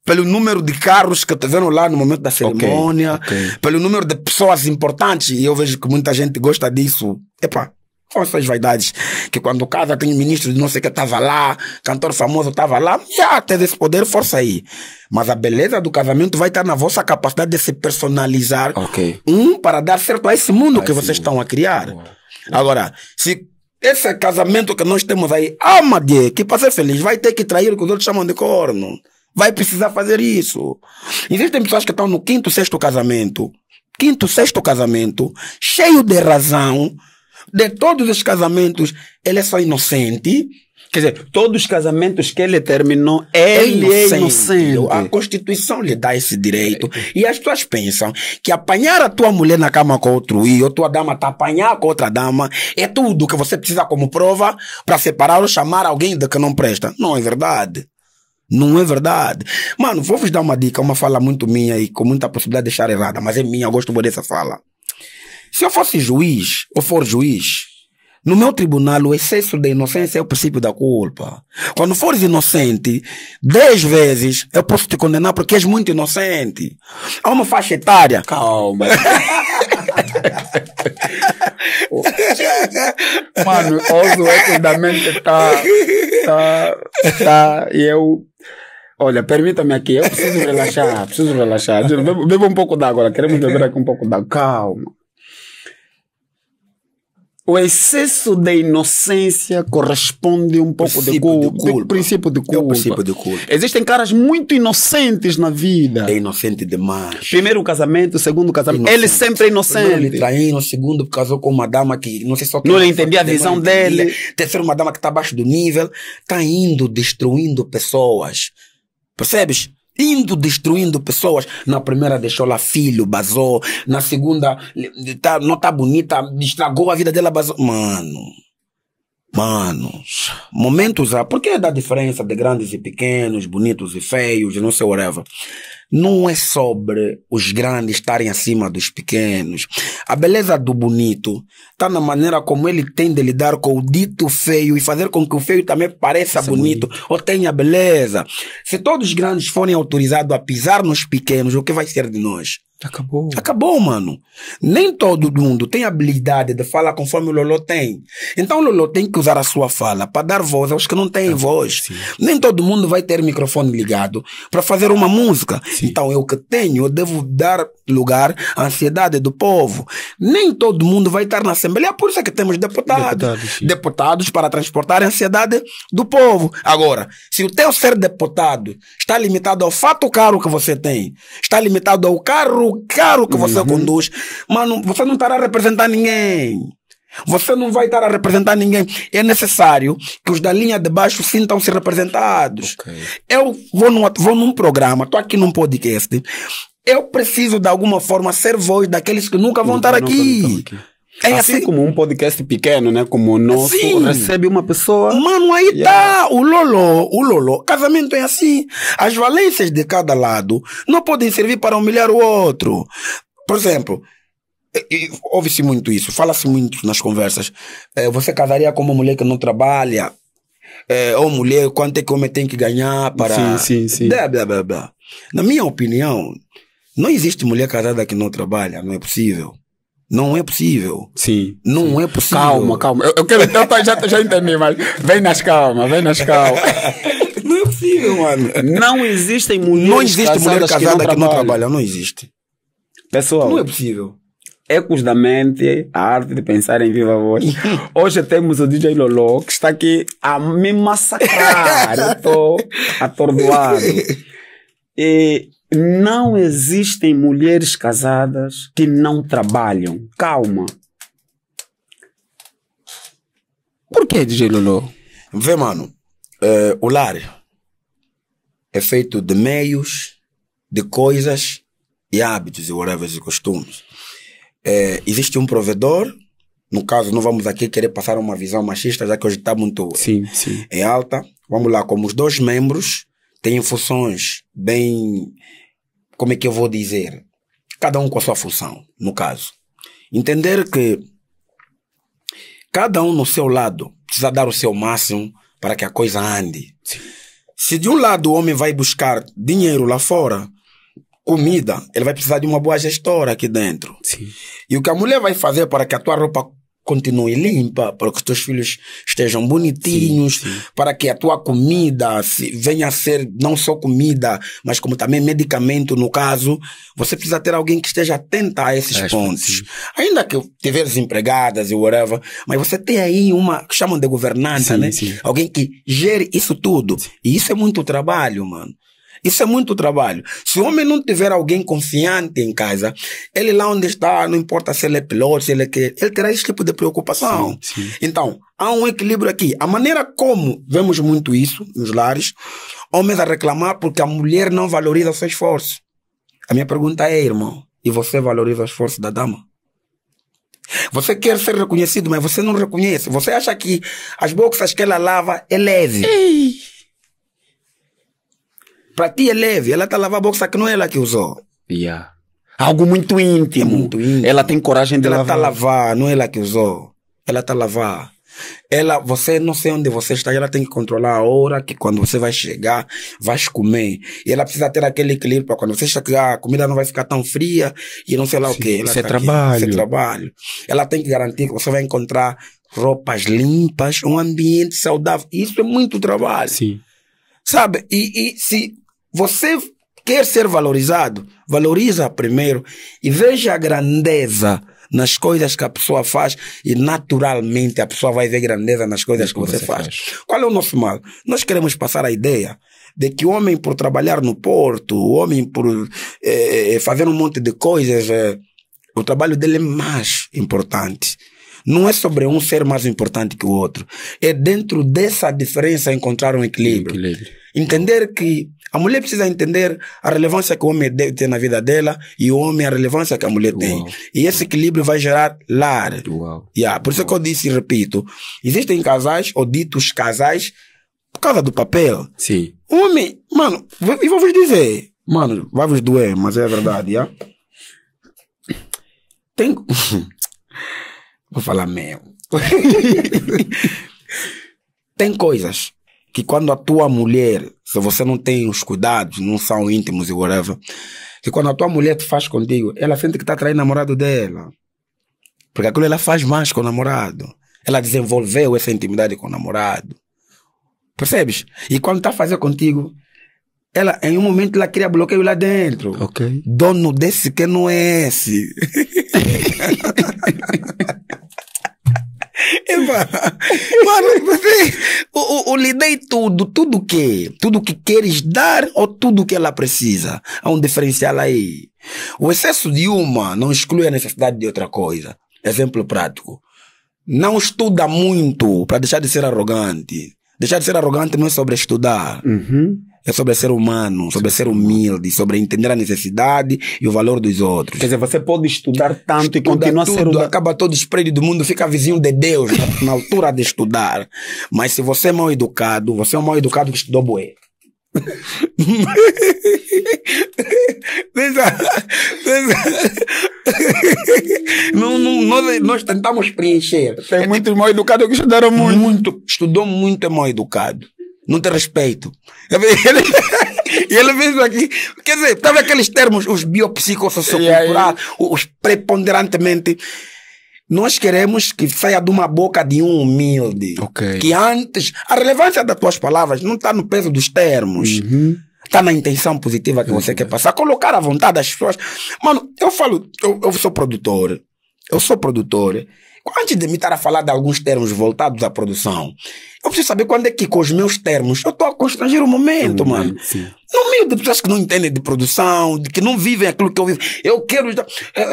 pelo número de carros que tiveram lá no momento da cerimônia, pelo número de pessoas importantes, e eu vejo que muita gente gosta disso. São essas vaidades, que quando casa tem ministro de não sei o que estava lá, cantor famoso estava lá, tem esse poder, força aí. Mas a beleza do casamento vai estar na vossa capacidade de se personalizar para dar certo a esse mundo que vocês estão a criar. Agora, se esse casamento que nós temos aí, que para ser feliz, vai ter que trair o que os outros chamam de corno. Vai precisar fazer isso. Existem pessoas que estão no quinto, sexto casamento, cheio de razão. De todos os casamentos, ele é só inocente. Quer dizer, todos os casamentos que ele terminou, ele é inocente. A Constituição lhe dá esse direito. E as pessoas pensam que apanhar a tua mulher na cama com outro ou tua dama tá apanhar com outra dama, é tudo que você precisa como prova para separar ou chamar alguém de que não presta. Não é verdade. Não é verdade. Mano, vou vos dar uma dica, uma fala muito minha e com muita possibilidade de deixar errada, mas é minha, eu gosto muito dessa fala. Se eu fosse juiz, ou for juiz, no meu tribunal o excesso de inocência é o princípio da culpa. Quando fores inocente, 10 vezes eu posso te condenar porque és muito inocente. Há uma faixa etária. Calma. Mano, o eco da mente tá. E eu... Olha, permita-me aqui, eu preciso relaxar. Beba um pouco d'água, queremos beber aqui um pouco d'água. Calma. O excesso de inocência corresponde um pouco de culpa. Princípio de culpa. É o princípio de culpa. Existem caras muito inocentes na vida. É inocente demais. Primeiro casamento, segundo casamento. Ele sempre é inocente. Primeiro ele traiu, no segundo casou com uma dama que não sei só... Não entendia a visão dele. Terceiro, uma dama que está abaixo do nível. Está indo, destruindo pessoas. Percebes? Indo destruindo pessoas. Na primeira deixou lá filho, basou. Na segunda não tá bonita, estragou a vida dela, basou. Mano, momentos, por que dá diferença de grandes e pequenos, bonitos e feios, não sei, whatever. Não é sobre os grandes estarem acima dos pequenos. A beleza do bonito está na maneira como ele tem de lidar com o dito feio e fazer com que o feio também pareça bonito ou tenha beleza. Se todos os grandes forem autorizados a pisar nos pequenos, o que vai ser de nós? Acabou. Acabou, mano. Nem todo mundo tem habilidade de falar conforme o Lolo tem. Então o Lolo tem que usar a sua fala para dar voz aos que não têm voz. Sim. Nem todo mundo vai ter microfone ligado para fazer uma música. Sim. Então eu que tenho, eu devo dar lugar à ansiedade do povo. Nem todo mundo vai estar na Assembleia, por isso é que temos deputados para transportar a ansiedade do povo. Agora, se o teu ser deputado está limitado ao fato caro que você tem, está limitado ao carro caro que você conduz, mano, você não estará a representar ninguém. Você não vai estar a representar ninguém. É necessário que os da linha de baixo sintam-se representados. Okay. Eu vou num programa, estou aqui num podcast. Eu preciso de alguma forma ser voz daqueles que nunca vão estar aqui. É assim como um podcast pequeno, né? Como o nosso, recebe uma pessoa. Mano, aí tá. O Lolo. Casamento é assim. As valências de cada lado não podem servir para humilhar o outro. Por exemplo, ouve-se muito isso, fala-se muito nas conversas. Você casaria com uma mulher que não trabalha? Ou mulher, quanto é que o homem tem que ganhar para... Sim. Blá, blá, blá, blá. Na minha opinião, não existe mulher casada que não trabalha. Não é possível. Não é possível. Sim. Não é possível. Calma. Eu quero, já entendi, mas vem nas calmas. Não é possível, mano. Não existem mulheres casadas que não trabalham. Não existe. Pessoal, não é possível. Ecos da mente, a arte de pensar em viva voz. Hoje temos o DJ Lolo, que está aqui a me massacrar. Eu estou atordoado. E não existem mulheres casadas que não trabalham. Calma. Por que, DJ Lolo? Vê, mano, o lar é feito de meios, de coisas e hábitos e whatever, e costumes. Existe um provedor. No caso, não vamos aqui querer passar uma visão machista, já que hoje está muito em alta. Vamos lá, como os dois membros têm funções bem... Como é que eu vou dizer? Cada um com a sua função, no caso. Entender que cada um no seu lado precisa dar o seu máximo para que a coisa ande. Sim. Se de um lado o homem vai buscar dinheiro lá fora, comida, ele vai precisar de uma boa gestora aqui dentro. Sim. E o que a mulher vai fazer para que a tua roupa continue limpa, para que os teus filhos estejam bonitinhos, para que a tua comida venha a ser não só comida, mas como também medicamento, no caso, você precisa ter alguém que esteja atento a esses pontos. Ainda que tiveres empregadas e whatever, mas você tem aí uma que chamam de governanta, né? Alguém que gere isso tudo. E isso é muito trabalho, mano. Isso é muito trabalho. Se o homem não tiver alguém confiante em casa, ele lá onde está, não importa se ele é piloto, se ele quer, ele terá esse tipo de preocupação. Então, há um equilíbrio aqui. A maneira como vemos muito isso nos lares, homens a reclamar porque a mulher não valoriza o seu esforço. A minha pergunta é, irmão, e você valoriza o esforço da dama? Você quer ser reconhecido, mas você não reconhece. Você acha que as boxas que ela lava é leve. Para ti é leve, ela está a lavar a bolsa que não é ela que usou. Algo muito íntimo. É muito íntimo. Ela tem coragem de lavar. Ela está a lavar, não é ela que usou. Ela está a lavar. Você não sei onde você está, ela tem que controlar a hora que quando você vai chegar, vais comer. E ela precisa ter aquele equilíbrio para quando você chegar, a comida não vai ficar tão fria e não sei lá o quê. Isso é trabalho. Isso é trabalho. Ela tem que garantir que você vai encontrar roupas limpas, um ambiente saudável. Isso é muito trabalho. Sabe? E se você quer ser valorizado, valoriza primeiro e veja a grandeza nas coisas que a pessoa faz e naturalmente a pessoa vai ver grandeza nas coisas que você faz. Qual é o nosso mal? Nós queremos passar a ideia de que o homem por trabalhar no porto, o homem por fazer um monte de coisas, o trabalho dele é mais importante. Não é sobre um ser mais importante que o outro. É dentro dessa diferença encontrar um equilíbrio. Entender que a mulher precisa entender a relevância que o homem deve ter na vida dela e o homem a relevância que a mulher tem. E esse equilíbrio vai gerar lar. Por isso que eu disse e repito, existem casais ou ditos casais por causa do papel. Sim. O homem, mano, e vou vos dizer, mano, vai vos doer, mas é a verdade, Tem... Vou falar mesmo. Tem coisas que quando a tua mulher, se você não tem os cuidados, não são íntimos e whatever, que quando a tua mulher te faz contigo, ela sente que está traindo o namorado dela. Porque aquilo ela faz mais com o namorado. Ela desenvolveu essa intimidade com o namorado. Percebes? E quando está a fazer contigo, ela, em um momento, ela cria bloqueio lá dentro. Dono desse que não é esse. Mano, você, lhe dei tudo que queres dar ou tudo que ela precisa. Há um diferencial aí. O excesso de uma não exclui a necessidade de outra coisa. Exemplo prático. Não estuda muito para deixar de ser arrogante. Deixar de ser arrogante não é sobre estudar. É sobre ser humano, sobre ser humilde, sobre entender a necessidade e o valor dos outros. Quer dizer, você pode estudar tanto e continuar a ser humano. Acaba todo o espelho do mundo, fica vizinho de Deus na altura de estudar. Mas se você é mal educado, você é um mal educado que estudou bué. Nós tentamos preencher. Tem muitos mal educados que estudaram muito. Estudou muito, é mal educado. Não tem respeito. E ele fez aqui. Quer dizer, sabe aqueles termos, os biopsicossocioculturais, os preponderantemente. Nós queremos que saia de uma boca de um humilde. Que antes, a relevância das tuas palavras não está no peso dos termos. Está na intenção positiva que você quer passar. Colocar à vontade as pessoas. Mano, eu falo, eu sou produtor. Antes de me estar a falar de alguns termos voltados à produção, eu preciso saber quando é que com os meus termos eu estou a constranger o momento, mano. No meio de pessoas que não entendem de produção, de que não vivem aquilo que eu vivo. Eu quero...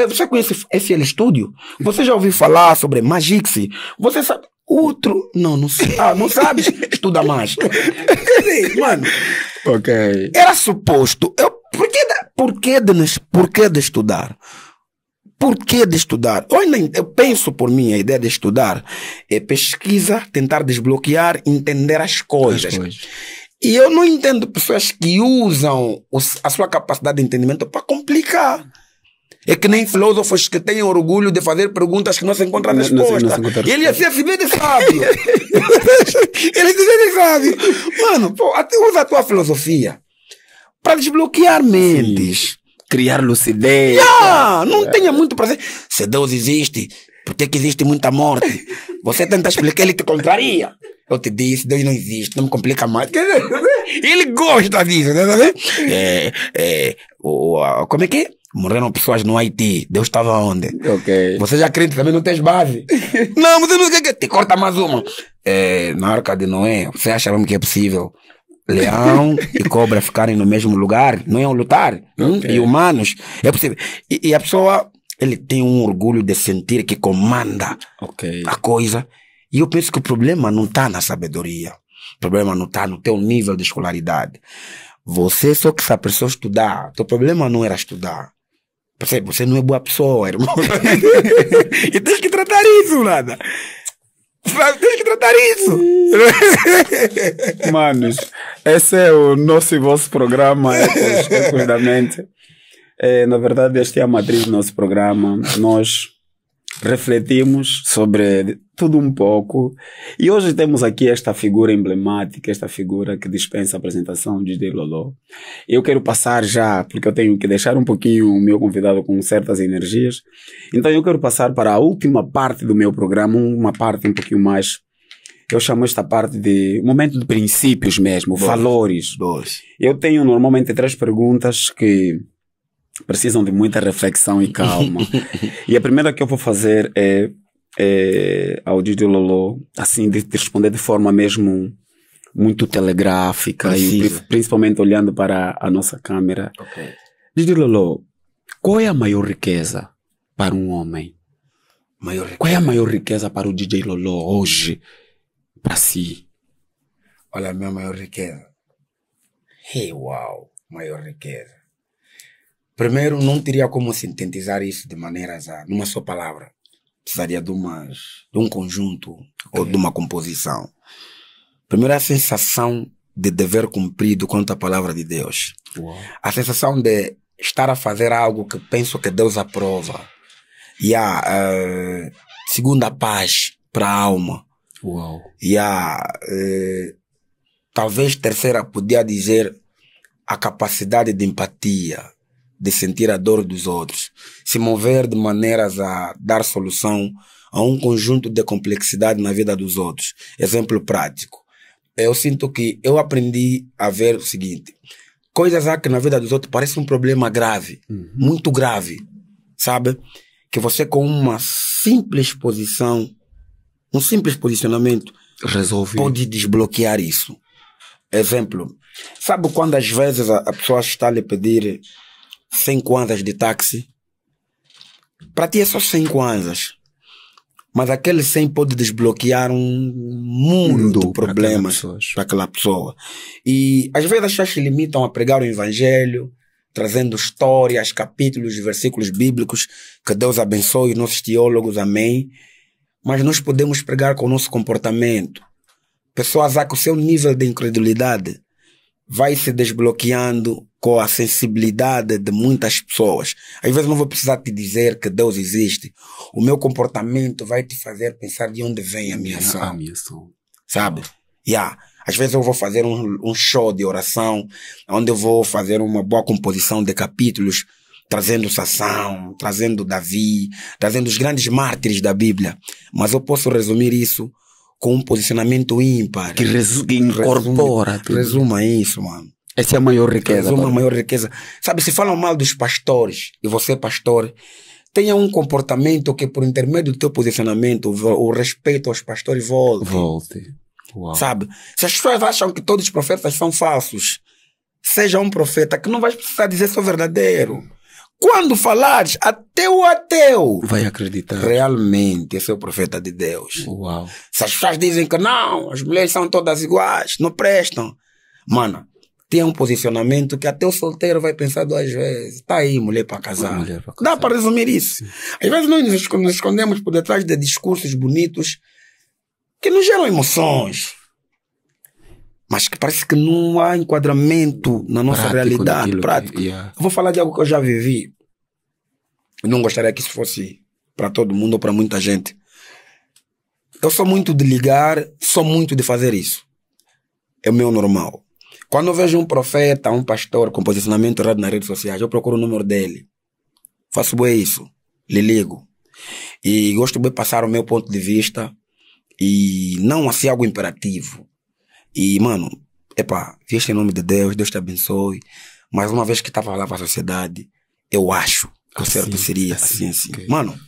Você conhece FL Studio? Você já ouviu falar sobre Magix? Você sabe... Outro... Não sei. Não sabes? Estuda mais. Mano. Era suposto... Por que de estudar? Por que de estudar? Eu penso por mim, a ideia de estudar é pesquisa, tentar desbloquear, entender as coisas. E eu não entendo pessoas que usam a sua capacidade de entendimento para complicar. É que nem filósofos que têm orgulho de fazer perguntas que não se encontram resposta. E ele assim se vê de sábio. Ele se vê de sábio. Mano, usa a tua filosofia para desbloquear mentes. Criar lucidez. Não tenha muito prazer. Se Deus existe, por que existe muita morte? Você tenta explicar, ele te contraria. Eu te disse, Deus não existe, não me complica mais. Ele gosta disso, né? Como é que é? Morreram pessoas no Haiti. Deus estava onde? Você já crente, também não tens base. Não, você não quer. Te corta mais uma. Na Arca de Noé, você acha mesmo que é possível leão e cobra ficarem no mesmo lugar? Não iam lutar? E humanos? É possível. E a pessoa, ele tem um orgulho de sentir que comanda a coisa. E eu penso que o problema não está na sabedoria. O problema não está no teu nível de escolaridade. Você só que sabe só estudar. O problema não era estudar. Percebe? Você não é boa pessoa, irmão. E tens que tratar isso, nada. Tens que tratar isso. Manos, esse é o nosso e vosso programa, Ecos da Mente. Na verdade, esta é a matriz do nosso programa. Nós refletimos sobre tudo um pouco. E hoje temos aqui esta figura emblemática, esta figura que dispensa a apresentação de DJ Lolo. Eu quero passar já, porque eu tenho que deixar um pouquinho o meu convidado com certas energias. Então eu quero passar para a última parte do meu programa, uma parte um pouquinho mais... Eu chamo esta parte de momento de princípios mesmo, valores. Eu tenho normalmente 3 perguntas que precisam de muita reflexão e calma. E a primeira que eu vou fazer é ao DJ Lolo, assim, de responder de forma mesmo muito telegráfica e principalmente olhando para a nossa câmera. Okay. DJ Lolo, qual é a maior riqueza para um homem? Qual é a maior riqueza para o DJ Lolo hoje, para si? Olha, a minha maior riqueza. Uau, maior riqueza. Primeiro, não teria como sintetizar isso de maneiras numa só palavra. Precisaria de um conjunto ou de uma composição. Primeiro, a sensação de dever cumprido quanto à palavra de Deus. Uau. A sensação de estar a fazer algo que penso que Deus aprova. E segunda paz para a alma. Uau. E talvez terceira, podia dizer a capacidade de empatia, de sentir a dor dos outros, se mover de maneiras a dar solução a um conjunto de complexidade na vida dos outros. Exemplo prático. Eu sinto que eu aprendi a ver o seguinte: coisas que na vida dos outros parecem um problema grave, muito grave, sabe? Que você com uma simples posição, um simples posicionamento, resolve, pode desbloquear isso. Exemplo, sabe quando às vezes a pessoa está a lhe pedir 100 kwanzas de táxi? Para ti é só 100 kwanzas, mas aquele 100 pode desbloquear um mundo de problemas para aquela pessoa. E às vezes as pessoas se limitam a pregar o evangelho, trazendo histórias, capítulos, versículos bíblicos, que Deus abençoe os nossos teólogos, amém. Mas nós podemos pregar com o nosso comportamento. Pessoas que o seu nível de incredulidade vai se desbloqueando com a sensibilidade de muitas pessoas. Às vezes não vou precisar te dizer que Deus existe. O meu comportamento vai te fazer pensar de onde vem a minha ação. Sabe? Às vezes eu vou fazer um show de oração, onde eu vou fazer uma boa composição de capítulos, trazendo Sansão, trazendo Davi, trazendo os grandes mártires da Bíblia. Mas eu posso resumir isso com um posicionamento ímpar. Que incorpora. Resuma isso, mano. Essa é a maior riqueza. Resuma a maior riqueza. Sabe, se falam mal dos pastores, e você pastor, tenha um comportamento que por intermédio do teu posicionamento, o respeito aos pastores volte. Uau. Sabe? Se as pessoas acham que todos os profetas são falsos, seja um profeta que não vai precisar dizer sou verdadeiro. Quando falares, até o ateu vai acreditar. Realmente, esse é o profeta de Deus. Uau. Se as pessoas dizem que não, as mulheres são todas iguais, não prestam. Mano, tem um posicionamento que até o solteiro vai pensar 2 vezes. Tá aí, mulher para casar. Dá para resumir isso. Sim. Às vezes nós nos escondemos por detrás de discursos bonitos que nos geram emoções, mas que parece que não há enquadramento na nossa realidade prática. Eu vou falar de algo que eu já vivi. Eu não gostaria que isso fosse para todo mundo ou para muita gente. Eu sou muito de ligar, sou muito de fazer isso. É o meu normal. Quando eu vejo um profeta, um pastor com posicionamento errado nas redes sociais, eu procuro o número dele. Faço bem isso. Lhe ligo. E gosto de passar o meu ponto de vista. E não assim algo imperativo. E, mano, vieste em nome de Deus, Deus te abençoe. Mas uma vez que estava lá para a sociedade, eu acho que o certo seria assim. Okay. Mano,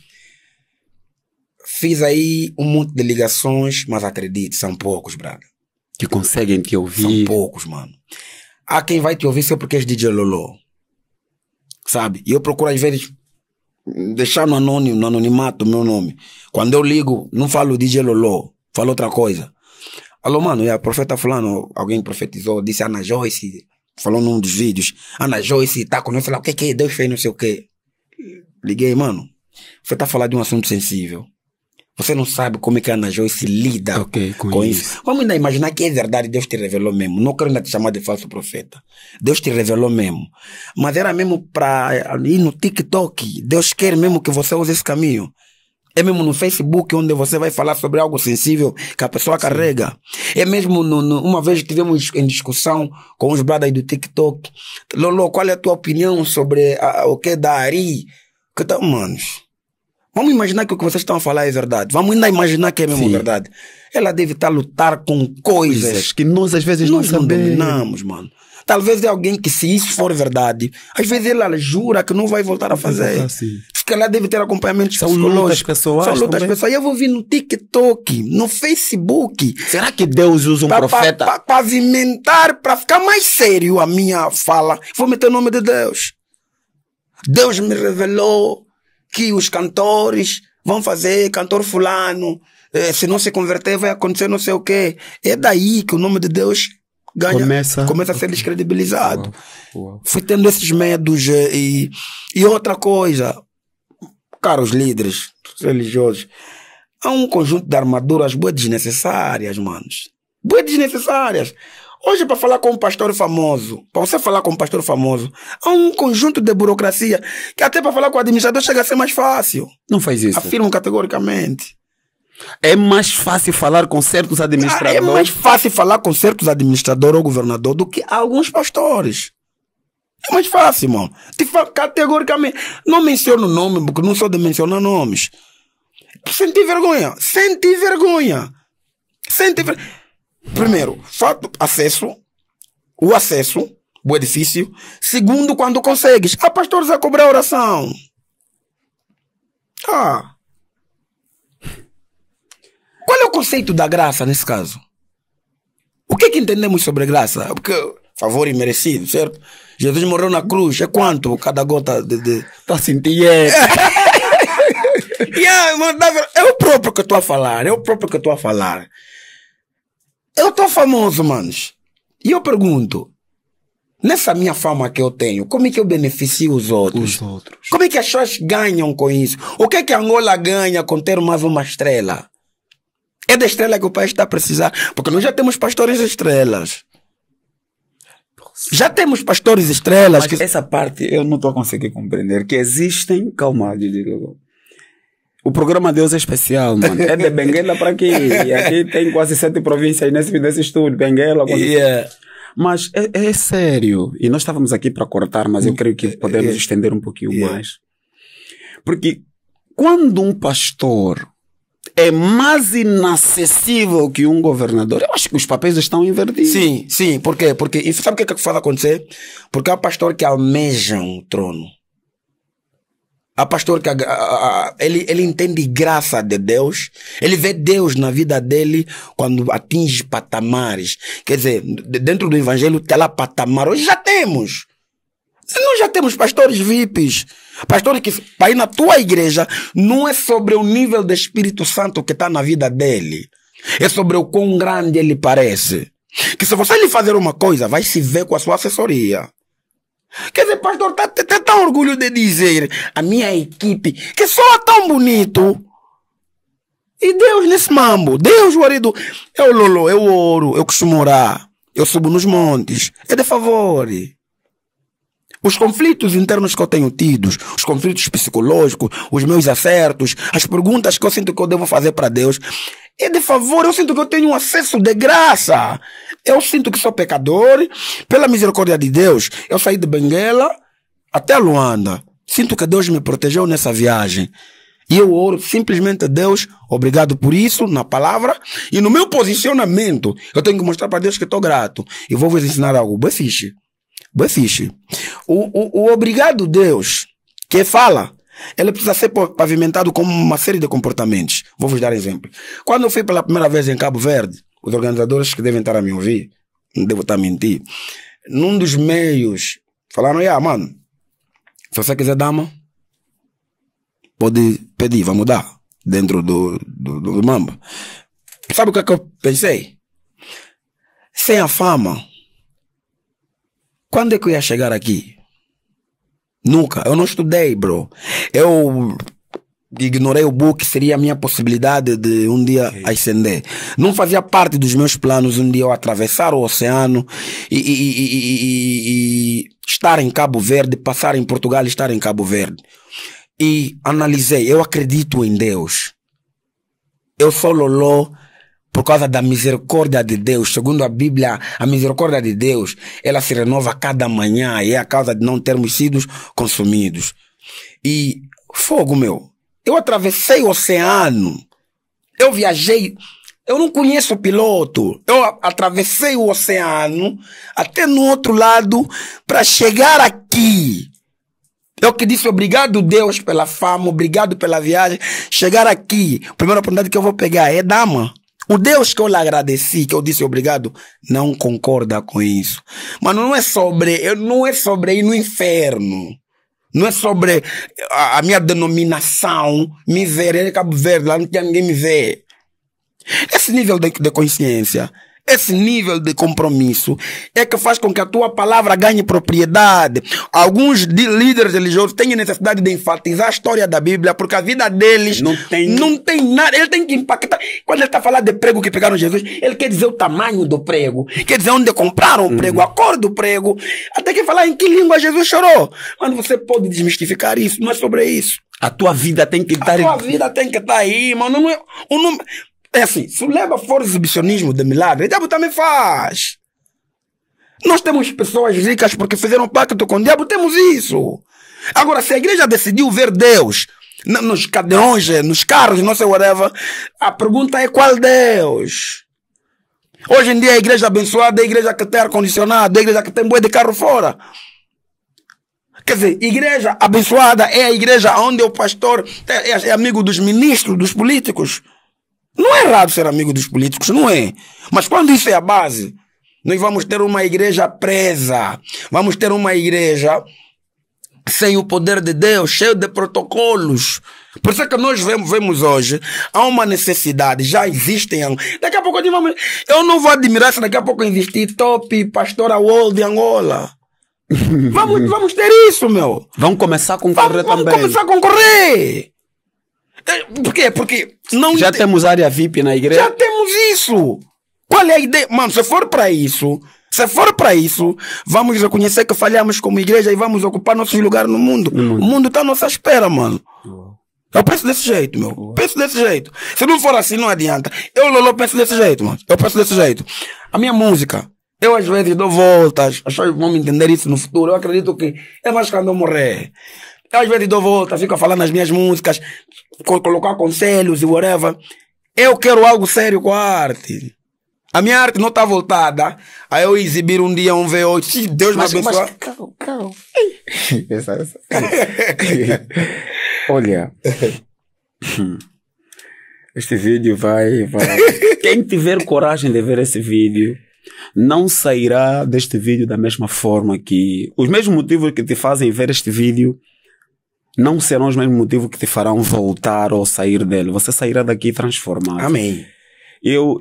fiz aí um monte de ligações, mas acredite, são poucos, brother. Que conseguem te ouvir. São poucos, mano. Há quem vai te ouvir só porque és DJ Lolo. Sabe? E eu procuro às vezes deixar no anonimato o meu nome. Quando eu ligo, não falo DJ Lolo, falo outra coisa. Alô, mano, a profeta fulano, alguém profetizou, disse Ana Joyce, falou num dos vídeos, Ana Joyce tá conosco, lá, o que é? Deus fez não sei o que. Liguei, mano, você tá falando de um assunto sensível. Você não sabe como é que a Ana Joyce lida com isso. Vamos ainda imaginar que é verdade, Deus te revelou mesmo. Não quero ainda te chamar de falso profeta. Deus te revelou mesmo. Mas era mesmo para ir no TikTok. Deus quer mesmo que você use esse caminho. É mesmo no Facebook onde você vai falar sobre algo sensível que a pessoa carrega. É mesmo uma vez tivemos em discussão com os brothers do TikTok. Lolo, qual é a tua opinião sobre o que é da Ari? Que tá, manos. Vamos imaginar que o que vocês estão a falar é verdade. Vamos ainda imaginar que é mesmo verdade. Ela deve estar a lutar com coisas que nós às vezes não sabemos. Dominamos, mano. Talvez é alguém que, se isso for verdade, às vezes ela jura que não vai voltar a fazer. Se calhar deve ter acompanhamento psicológico. São lutas pessoais. São lutas pessoais. Eu vou vir no TikTok, no Facebook. Será que Deus usa um profeta? Para pavimentar, para ficar mais sério a minha fala. Vou meter o nome de Deus. Deus me revelou que os cantores vão fazer, cantor fulano, se não se converter vai acontecer não sei o quê. É daí que o nome de Deus começa a ser descredibilizado. Uau. Fui tendo esses medos e outra coisa, caros líderes religiosos, há um conjunto de armaduras bué desnecessárias, manos. Bué desnecessárias. Hoje, para falar com um pastor famoso, para você falar com um pastor famoso, há um conjunto de burocracia que até para falar com o administrador chega a ser mais fácil. Não faz isso. Afirmo categoricamente. É mais fácil falar com certos administradores. É mais fácil falar com certos administradores ou governador do que alguns pastores. É mais fácil, irmão. Categoricamente. Não menciono nome, porque não sou de mencionar nomes. Senti vergonha. Senti vergonha. Primeiro, o acesso, o edifício. Segundo, quando consegues. Pastores a cobrar oração. Qual é o conceito da graça nesse caso? O que entendemos sobre graça? Porque favor imerecido, certo? Jesus morreu na cruz. É quanto cada gota de... Tá sentindo? É o próprio que eu estou a falar. Eu estou famoso, manos. E eu pergunto, nessa minha fama que eu tenho, como é que eu beneficio os outros? Como é que as pessoas ganham com isso? O que é que Angola ganha com ter mais uma estrela? É da estrela que o país está a precisar. Porque nós já temos pastores estrelas. Já temos pastores estrelas. Mas essa parte eu não estou a conseguir compreender. Que existem... Calma, Didi. O programa Deus é especial, mano. É de Benguela para aqui. E aqui tem quase 7 províncias nesse estúdio. Benguela. Mas é sério. E nós estávamos aqui para cortar, mas eu creio que podemos estender um pouquinho mais. Porque quando um pastor é mais inacessível que um governador, eu acho que os papéis estão invertidos. Sim. Por quê? Porque sabe o que faz acontecer? Porque há pastor que almeja um trono. Há pastor que ele entende graça de Deus. Ele vê Deus na vida dele quando atinge patamares. Quer dizer, dentro do evangelho tem lá patamar. Hoje já temos. Nós já temos pastores VIPs. Pastores que, para ir na tua igreja, não é sobre o nível do Espírito Santo que está na vida dele. É sobre o quão grande ele parece. Que se você lhe fazer uma coisa, vai se ver com a sua assessoria. Quer dizer, pastor, tem tão orgulho de dizer a minha equipe que soa tão bonito. E Deus nesse mambo. Deus, marido, eu lolo, eu oro, eu costumo orar. Eu subo nos montes. É de favor. Os conflitos internos que eu tenho tidos, os conflitos psicológicos, os meus acertos, as perguntas que eu sinto que eu devo fazer para Deus, é de favor. Eu sinto que eu tenho um acesso de graça. Eu sinto que sou pecador. Pela misericórdia de Deus, eu saí de Benguela até Luanda. Sinto que Deus me protegeu nessa viagem. E eu oro simplesmente a Deus, obrigado por isso, na palavra. E no meu posicionamento, eu tenho que mostrar para Deus que estou grato. E vou vos ensinar algo. Boa fiche. O obrigado Deus, que fala, ele precisa ser pavimentado com uma série de comportamentos. Vou vos dar exemplo. Quando eu fui pela primeira vez em Cabo Verde, os organizadores que devem estar a me ouvir, não devo estar a mentir, num dos meios, falaram, mano, se você quiser dama, pode pedir, vamos dar, dentro do Mamba. Sabe o que é que eu pensei? Sem a fama, quando é que eu ia chegar aqui? Nunca. Eu não estudei, bro. Eu ignorei o book, seria a minha possibilidade de um dia ascender. Não fazia parte dos meus planos um dia eu atravessar o oceano e estar em Cabo Verde, passar em Portugal e estar em Cabo Verde. E analisei, eu acredito em Deus. Eu sou loló por causa da misericórdia de Deus. Segundo a Bíblia, a misericórdia de Deus, ela se renova a cada manhã e é a causa de não termos sido consumidos. E fogo, meu. Eu atravessei o oceano. Eu viajei Eu não conheço o piloto. Eu atravessei o oceano até no outro lado para chegar aqui. Eu que disse obrigado, Deus, pela fama, obrigado pela viagem. Chegar aqui, a primeira oportunidade que eu vou pegar é dama. O Deus que eu lhe agradeci, que eu disse obrigado, não concorda com isso. Mas não é sobre ir no inferno. Não é sobre a minha denominação me ver. É Cabo Verde, lá não tinha ninguém me ver. Esse nível de consciência, esse nível de compromisso é que faz com que a tua palavra ganhe propriedade. Alguns líderes religiosos têm necessidade de enfatizar a história da Bíblia porque a vida deles não tem nada. Ele tem que impactar. Quando ele está falando de prego que pegaram Jesus, ele quer dizer o tamanho do prego, quer dizer onde compraram o prego, a cor do prego, até que falar em que língua Jesus chorou. Mas você pode desmistificar isso, não é sobre isso. A tua vida tem que estar... A tua vida tem que estar aí, mano. Não é... É assim, se leva for exibicionismo de milagre, o diabo também faz. Nós temos pessoas ricas porque fizeram pacto com o diabo, temos isso. Agora, se a igreja decidiu ver Deus nos cadeões, nos carros, não sei whatever, a pergunta é qual Deus? Hoje em dia a igreja abençoada é a igreja que tem ar-condicionado, é a igreja que tem boi de carro fora. Quer dizer, igreja abençoada é a igreja onde o pastor é amigo dos ministros, dos políticos. Não é errado ser amigo dos políticos, não é. Mas quando isso é a base, nós vamos ter uma igreja presa. Vamos ter uma igreja sem o poder de Deus, cheio de protocolos. Por isso é que nós vemos hoje, há uma necessidade, já existem. Daqui a pouco eu não vou admirar se daqui a pouco existir top Pastora World de Angola. Vamos ter isso, meu. Vamos começar a concorrer também. Vamos começar a concorrer. Por quê? Porque não já temos área VIP na igreja. Já temos isso. Qual é a ideia? Mano, se for para isso, vamos reconhecer que falhamos como igreja e vamos ocupar nossos lugares no mundo. O mundo está à nossa espera, mano. Eu penso desse jeito, meu. Penso desse jeito. Se não for assim, não adianta. Eu, Lolo, penso desse jeito, mano. Eu penso desse jeito. A minha música, eu às vezes dou voltas. As pessoas vão me entender isso no futuro. Eu acredito que é mais quando eu morrer. Eu às vezes dou voltas, fico a falar nas minhas músicas, colocar conselhos e whatever. Eu quero algo sério com a arte. A minha arte não está voltada a eu exibir um dia um V8. Se Deus me abençoar. Calma. Olha. Este vídeo vai. Quem tiver coragem de ver esse vídeo não sairá deste vídeo da mesma forma que... Os mesmos motivos que te fazem ver este vídeo não serão os mesmos motivos que te farão voltar ou sair dele. Você sairá daqui transformado. Amém. Eu,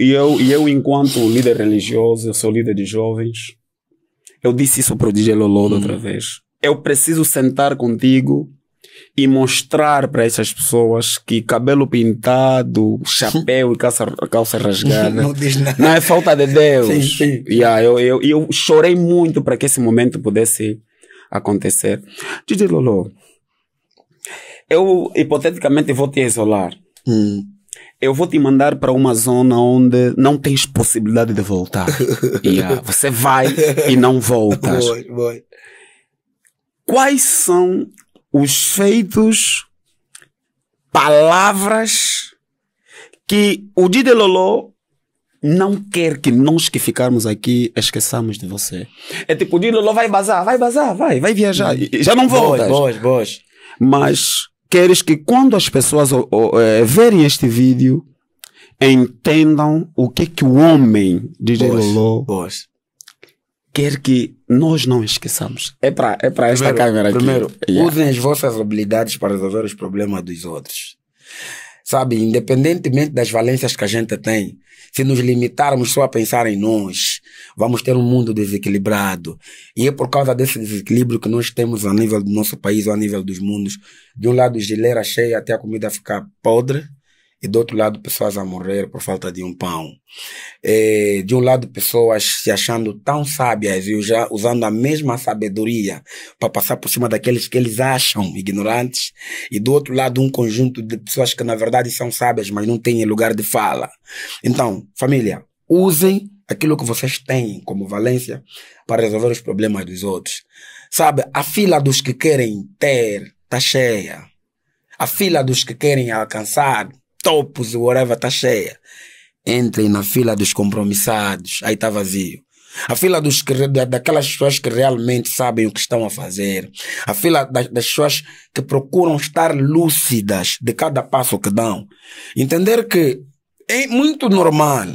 enquanto líder religioso, eu sou líder de jovens. Eu disse isso para o DJ Lolo da outra vez. Eu preciso sentar contigo e mostrar para essas pessoas que cabelo pintado, chapéu e calça rasgada não diz nada. Não é falta de Deus. Sim. Eu chorei muito para que esse momento pudesse acontecer. DJ Lolo, eu hipoteticamente vou te isolar. Eu vou te mandar para uma zona onde não tens possibilidade de voltar. Você vai e não voltas. Boy. Quais são os feitos, palavras que o DJ Lolo não quer que nós que ficarmos aqui esqueçamos de você? É tipo, o DJ Lolo vai vai viajar. Já não voltas. Boas. Mas queres que quando as pessoas verem este vídeo, entendam o que o homem DJ Lolo quer que nós não esqueçamos. É para esta câmera aqui. Primeiro, usem as vossas habilidades para resolver os problemas dos outros. Sabe, independentemente das valências que a gente tem, se nos limitarmos só a pensar em nós, vamos ter um mundo desequilibrado. E é por causa desse desequilíbrio que nós temos a nível do nosso país ou a nível dos mundos. De um lado, geleira cheia até a comida ficar podre. E do outro lado, pessoas a morrer por falta de um pão. De um lado, pessoas se achando tão sábias e já usando a mesma sabedoria para passar por cima daqueles que eles acham ignorantes. E do outro lado, um conjunto de pessoas que na verdade são sábias, mas não têm lugar de fala. Então, família, usem aquilo que vocês têm como valência para resolver os problemas dos outros. Sabe, a fila dos que querem ter está cheia. A fila dos que querem alcançar topos e whatever está cheia. Entrem na fila dos compromissados. Aí está vazio. A fila daquelas pessoas que realmente sabem o que estão a fazer. A fila das pessoas que procuram estar lúcidas de cada passo que dão. Entender que é muito normal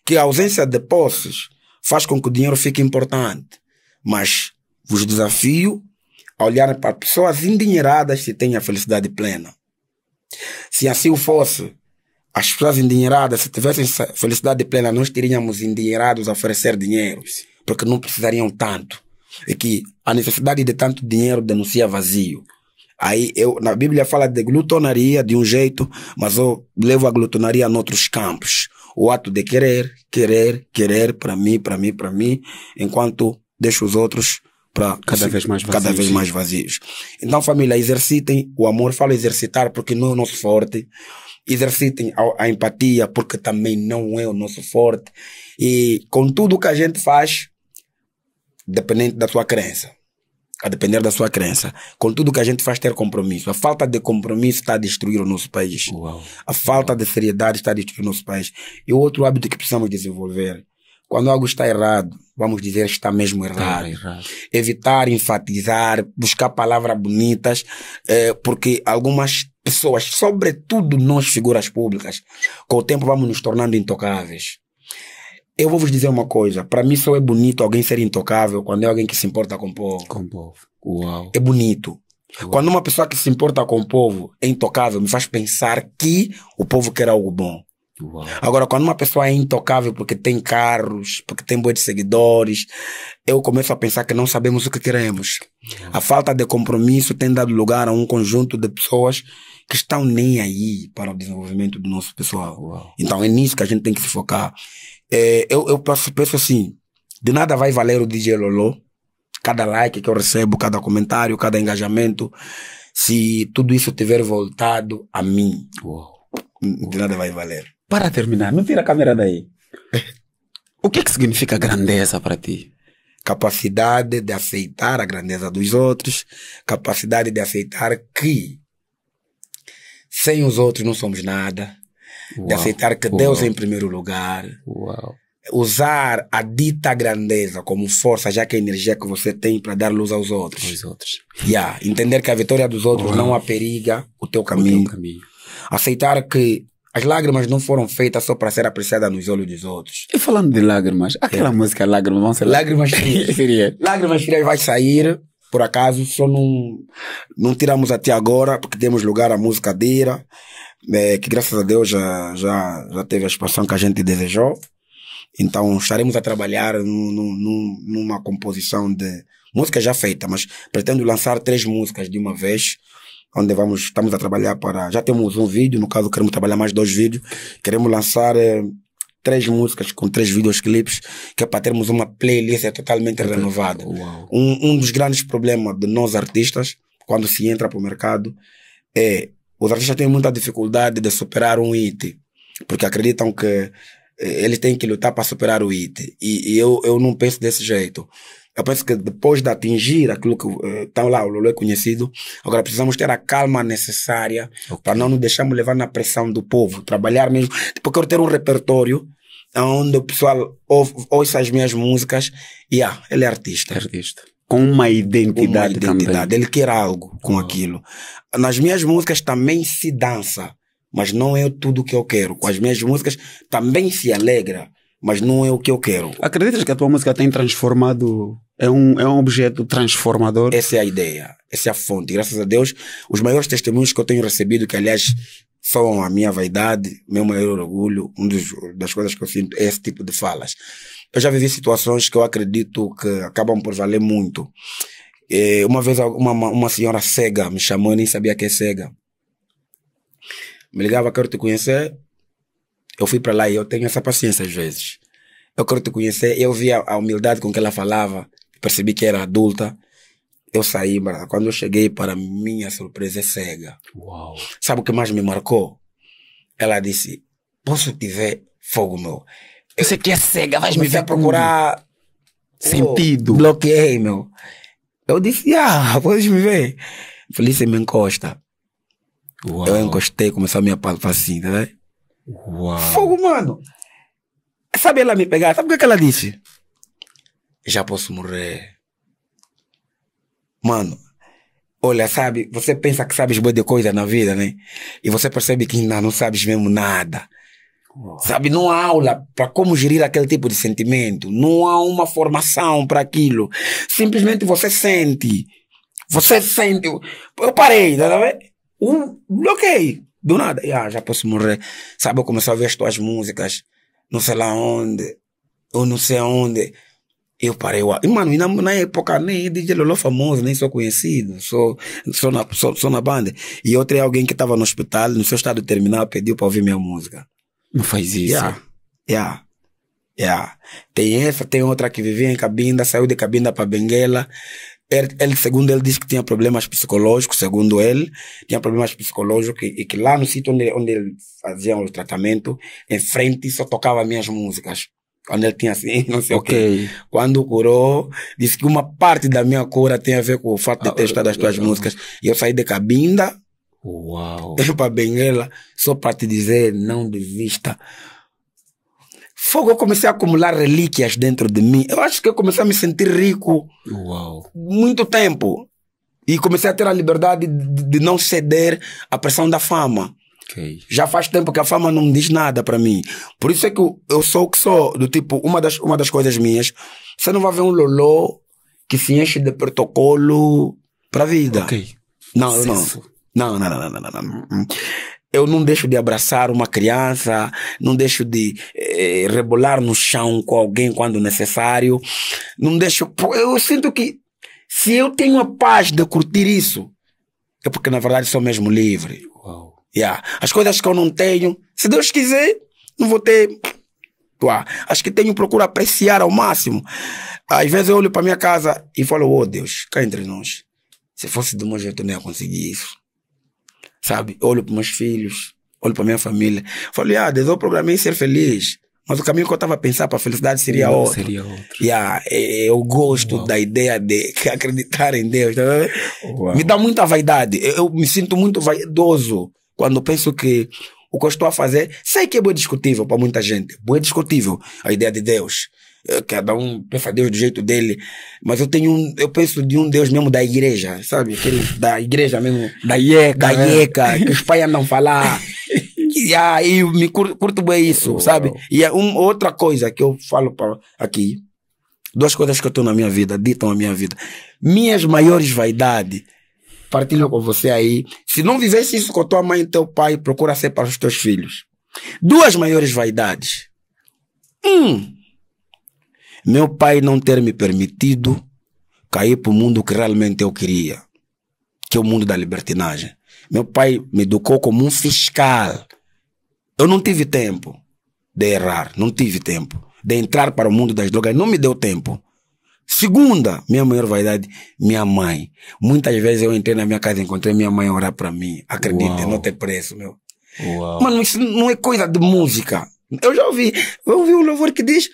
que a ausência de posses faz com que o dinheiro fique importante. Mas vos desafio a olhar para pessoas endinheiradas se têm a felicidade plena. Se assim o fosse, as pessoas endinheiradas, se tivessem felicidade plena, nós teríamos endinheirados a oferecer dinheiro, porque não precisariam tanto. E que a necessidade de tanto dinheiro denuncia vazio. Aí na Bíblia fala de glutonaria de um jeito, mas eu levo a glutonaria noutros campos. O ato de querer para mim, enquanto deixo os outros para cada vez mais vazios. Então, família, exercitem o amor. Falo exercitar porque não é o nosso forte. Exercitem a empatia porque também não é o nosso forte. E com tudo que a gente faz, dependente da sua crença. A depender da sua crença. Com tudo que a gente faz, ter compromisso. A falta de compromisso está a destruir o nosso país. Uau. A falta de seriedade está a destruir o nosso país. E o outro hábito que precisamos desenvolver: quando algo está errado, vamos dizer que está mesmo errado. Evitar enfatizar, buscar palavras bonitas, porque algumas pessoas, sobretudo nós figuras públicas, com o tempo vamos nos tornando intocáveis. Eu vou vos dizer uma coisa: para mim só é bonito alguém ser intocável quando é alguém que se importa com o povo. Com o povo. Uau. É bonito. Uau. Quando uma pessoa que se importa com o povo é intocável, me faz pensar que o povo quer algo bom. Uau. Agora, quando uma pessoa é intocável porque tem carros, porque tem boi de seguidores, eu começo a pensar que não sabemos o que queremos. A falta de compromisso tem dado lugar a um conjunto de pessoas que estão nem aí para o desenvolvimento do nosso pessoal. Uau. Então é nisso que a gente tem que se focar. Eu penso assim: de nada vai valer o DJ Lolo, cada like que eu recebo, cada comentário, cada engajamento, se tudo isso tiver voltado a mim. Uau. De nada vai valer. Para terminar, não tira a câmera daí. O que significa grandeza para ti? Capacidade de aceitar a grandeza dos outros, capacidade de aceitar que sem os outros não somos nada, Uau. de aceitar que Deus é em primeiro lugar, Uau. usar a dita grandeza como força, já que a energia que você tem para dar luz aos outros. Os outros. Entender que a vitória dos outros Uau. não aperiga o teu caminho. Aceitar que as lágrimas não foram feitas só para ser apreciadas nos olhos dos outros. E falando de lágrimas, aquela música Lágrimas, vão ser Lágrimas frias. Seria. Lágrimas frias vai sair, por acaso, só não tiramos até agora, porque temos lugar à música Dira, que graças a Deus já teve a expansão que a gente desejou. Então estaremos a trabalhar numa composição de música já feita, mas pretendo lançar 3 músicas de uma vez, onde estamos a trabalhar já temos um vídeo, no caso queremos trabalhar mais 2 vídeos, queremos lançar 3 músicas com 3 videoclipes, que é para termos uma playlist totalmente renovada. Um dos grandes problemas de nós artistas, quando se entra para o mercado, os artistas têm muita dificuldade de superar um hit, porque acreditam que eles têm que lutar para superar o hit, e eu não penso desse jeito. Eu penso que depois de atingir aquilo que está lá, o Lolo é conhecido, agora precisamos ter a calma necessária para não nos deixarmos levar na pressão do povo, trabalhar mesmo. Tipo, eu quero ter um repertório onde o pessoal ouça as minhas músicas e ele é artista. Com uma identidade também. Ele quer algo com aquilo. Nas minhas músicas também se dança, mas não é tudo o que eu quero. Com as minhas músicas também se alegra, mas não é o que eu quero. Acreditas que a tua música tem transformado? É um objeto transformador? Essa é a ideia. Essa é a fonte. Graças a Deus, os maiores testemunhos que eu tenho recebido, que aliás são a minha vaidade, meu maior orgulho, das coisas que eu sinto é esse tipo de falas. Eu já vivi situações que eu acredito que acabam por valer muito. Uma vez uma senhora cega me chamou, eu nem sabia que é cega. Me ligava: quero te conhecer. Eu fui para lá e eu tenho essa paciência às vezes. Eu quero te conhecer. Eu vi a humildade com que ela falava, percebi que era adulta. Eu saí, mas quando eu cheguei, para minha surpresa, é cega. Uau. Sabe o que mais me marcou? Ela disse: posso te ver, fogo meu? Eu sei que é cega, vais me ver procurar sentido. Bloqueei, meu. Eu disse: podes me ver. Feliz me encosta. Uau. Eu encostei, começou a me apalpar assim, tá vendo? Uau. Fogo, mano. Sabe ela me pegar? Sabe o que ela disse? Já posso morrer. Mano, olha, sabe, você pensa que sabes boa de coisa na vida, né? E você percebe que ainda não sabes mesmo nada. Sabe, não há aula para como gerir aquele tipo de sentimento. Não há uma formação para aquilo. Simplesmente você sente. Você sente. Eu parei, tá vendo? Bloqueei. Do nada. Já posso morrer. Sabe, eu comecei a ver as tuas músicas. Não sei lá onde. Ou não sei aonde. Eu parei. E, mano, na época nem DJ Lolo famoso, nem sou conhecido. Sou na banda. E eu tenho alguém que estava no hospital, no seu estado terminal, pediu para ouvir minha música. Não faz isso. Tem essa, tem outra que vivia em Cabinda, saiu de Cabinda para Benguela. Ele, segundo ele, disse que tinha problemas psicológicos, segundo ele, tinha problemas psicológicos e que lá no sítio onde ele fazia o tratamento, em frente só tocava minhas músicas. Quando ele tinha assim, não sei o quê. Quando curou, disse que uma parte da minha cura tem a ver com o fato de ter estudado as tuas músicas. E eu saí de Cabinda, para Benguela, só para te dizer, não desista. Fogo, eu comecei a acumular relíquias dentro de mim. Eu acho que eu comecei a me sentir rico. Muito tempo. E comecei a ter a liberdade de não ceder à pressão da fama. Já faz tempo que a fama não diz nada para mim. Por isso é que eu sou o que sou. Do tipo, uma das coisas minhas, você não vai ver um lolô que se enche de protocolo para a vida. Não. Eu não deixo de abraçar uma criança, não deixo de rebolar no chão com alguém quando necessário. Não deixo. Eu sinto que se eu tenho a paz de curtir isso, é porque na verdade sou mesmo livre. As coisas que eu não tenho, se Deus quiser, não vou ter. Acho que procuro apreciar ao máximo. Às vezes eu olho para minha casa e falo, oh Deus, cá entre nós, se fosse do meu jeito eu não ia conseguir isso. Sabe? Eu olho para meus filhos, olho para minha família. Falo, Deus, eu programei ser feliz. Mas o caminho que eu estava a pensar para a felicidade seria outro. Eu gosto da ideia de acreditar em Deus. Tá? Me dá muita vaidade. Eu me sinto muito vaidoso quando penso que o que eu estou a fazer, sei que é bem discutível para muita gente. Bem discutível a ideia de Deus. Cada um pensa Deus do jeito dele, mas eu penso de um Deus mesmo da igreja, sabe? Aquele da igreja mesmo, da IECA, que os pais andam falar. E aí me curto bem isso, sabe? E é outra coisa que eu falo aqui, duas coisas que eu estou na minha vida, ditam a minha vida. Minhas maiores vaidades, partilho com você aí. Se não vivesse isso com tua mãe e teu pai, procura ser para os teus filhos. Duas maiores vaidades. Meu pai não ter me permitido cair para o mundo que realmente eu queria, que é o mundo da libertinagem. Meu pai me educou como um fiscal. Eu não tive tempo de errar, não tive tempo de entrar para o mundo das drogas, não me deu tempo. Segunda, minha maior vaidade, minha mãe. Muitas vezes eu entrei na minha casa e encontrei minha mãe orar para mim. Acredite, não tem preço, meu. Mano, isso não é coisa de música. Eu ouvi um louvor que diz: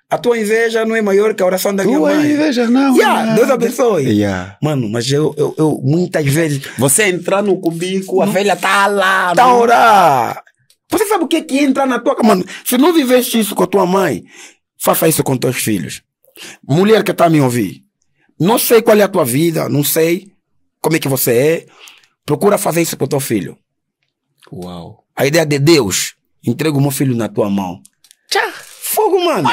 a tua inveja não é maior que a oração da minha mãe. Tua inveja não. Deus abençoe. Mano, mas eu muitas vezes... Você entrar no cubículo, a velha tá lá. Tá a orar. Você sabe o que é entrar na tua cama? Mano, se não viveste isso com a tua mãe, faça isso com teus filhos. Mulher que tá a me ouvir, não sei qual é a tua vida, não sei como é que você é, procura fazer isso com teu filho. A ideia de Deus, entrega o meu filho na tua mão. Fogo, mano.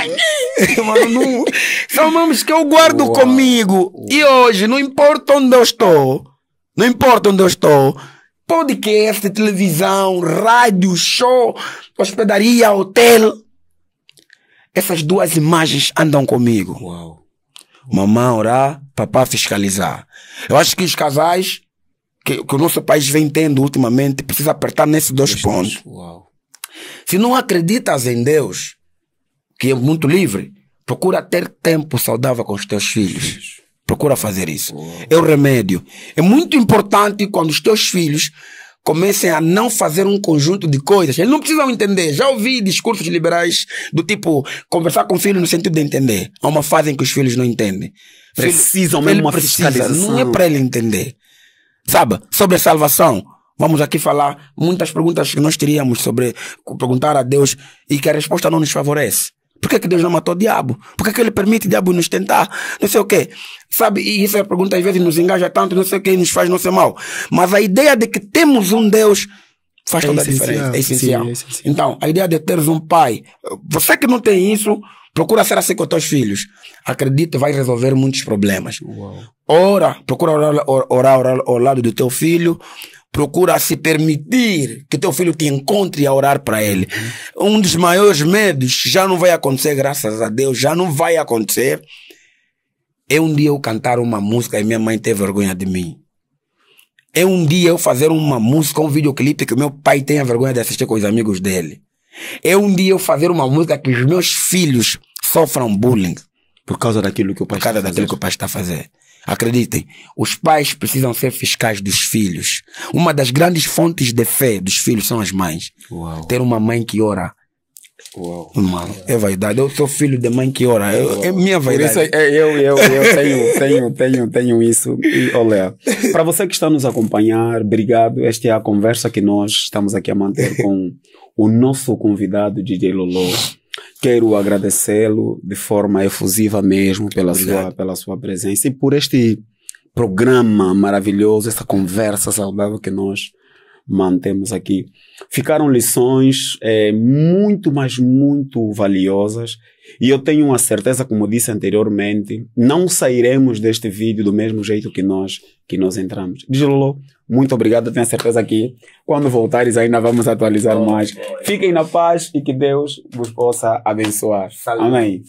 Mano, são nomes que eu guardo comigo. E hoje, não importa onde eu estou, podcast, televisão, rádio, show, hospedaria, hotel, essas duas imagens andam comigo. Mamãe orar, papá fiscalizar. Eu acho que os casais que o nosso país vem tendo ultimamente precisa apertar nesses dois pontos. Se não acreditas em Deus, que é muito livre, procura ter tempo saudável com os teus filhos. Procura fazer isso. É o remédio. É muito importante quando os teus filhos comecem a não fazer um conjunto de coisas. Eles não precisam entender. Já ouvi discursos liberais do tipo, conversar com o filho no sentido de entender. Há uma fase em que os filhos não entendem. Precisam mesmo uma fiscalização. Não é para ele entender. Sabe? Sobre a salvação. Vamos aqui falar muitas perguntas que nós teríamos sobre perguntar a Deus e que a resposta não nos favorece. Por que Deus não matou o diabo? Por que ele permite o diabo nos tentar? Não sei o quê. Sabe, e essa pergunta às vezes nos engaja tanto, não sei o quê, nos faz não ser mal. Mas a ideia de que temos um Deus faz toda a diferença. É essencial. Sim, é essencial. Então, a ideia de teres um pai, você que não tem isso, procura ser assim com os teus filhos. Acredite, vai resolver muitos problemas. Ora, procura orar ao lado do teu filho. Procura se permitir que teu filho te encontre a orar para ele. Um dos maiores medos já não vai acontecer, graças a Deus, já não vai acontecer. É um dia eu cantar uma música e minha mãe ter vergonha de mim. É um dia eu fazer uma música, um videoclipe que meu pai tenha vergonha de assistir com os amigos dele. É um dia eu fazer uma música que os meus filhos sofram bullying. Por causa daquilo que o pai está fazendo. Por causa daquilo que o pai está a fazer. Acreditem, os pais precisam ser fiscais dos filhos. Uma das grandes fontes de fé dos filhos são as mães. Uau. Ter uma mãe que ora. Uau. Mano, é vaidade. Eu sou filho de mãe que ora. É minha vaidade. Por isso eu tenho isso. E olha, para você que está nos a acompanhar, obrigado. Esta é a conversa que nós estamos aqui a manter com o nosso convidado, DJ Lolo. Quero agradecê-lo de forma efusiva mesmo pela sua presença e por este programa maravilhoso, essa conversa saudável que nós mantemos aqui. Ficaram lições muito, mas muito valiosas e eu tenho a certeza, como disse anteriormente, não sairemos deste vídeo do mesmo jeito que nós entramos. Lolo, muito obrigado, tenho a certeza que quando voltares ainda vamos atualizar mais. Fiquem na paz e que Deus vos possa abençoar. Amém.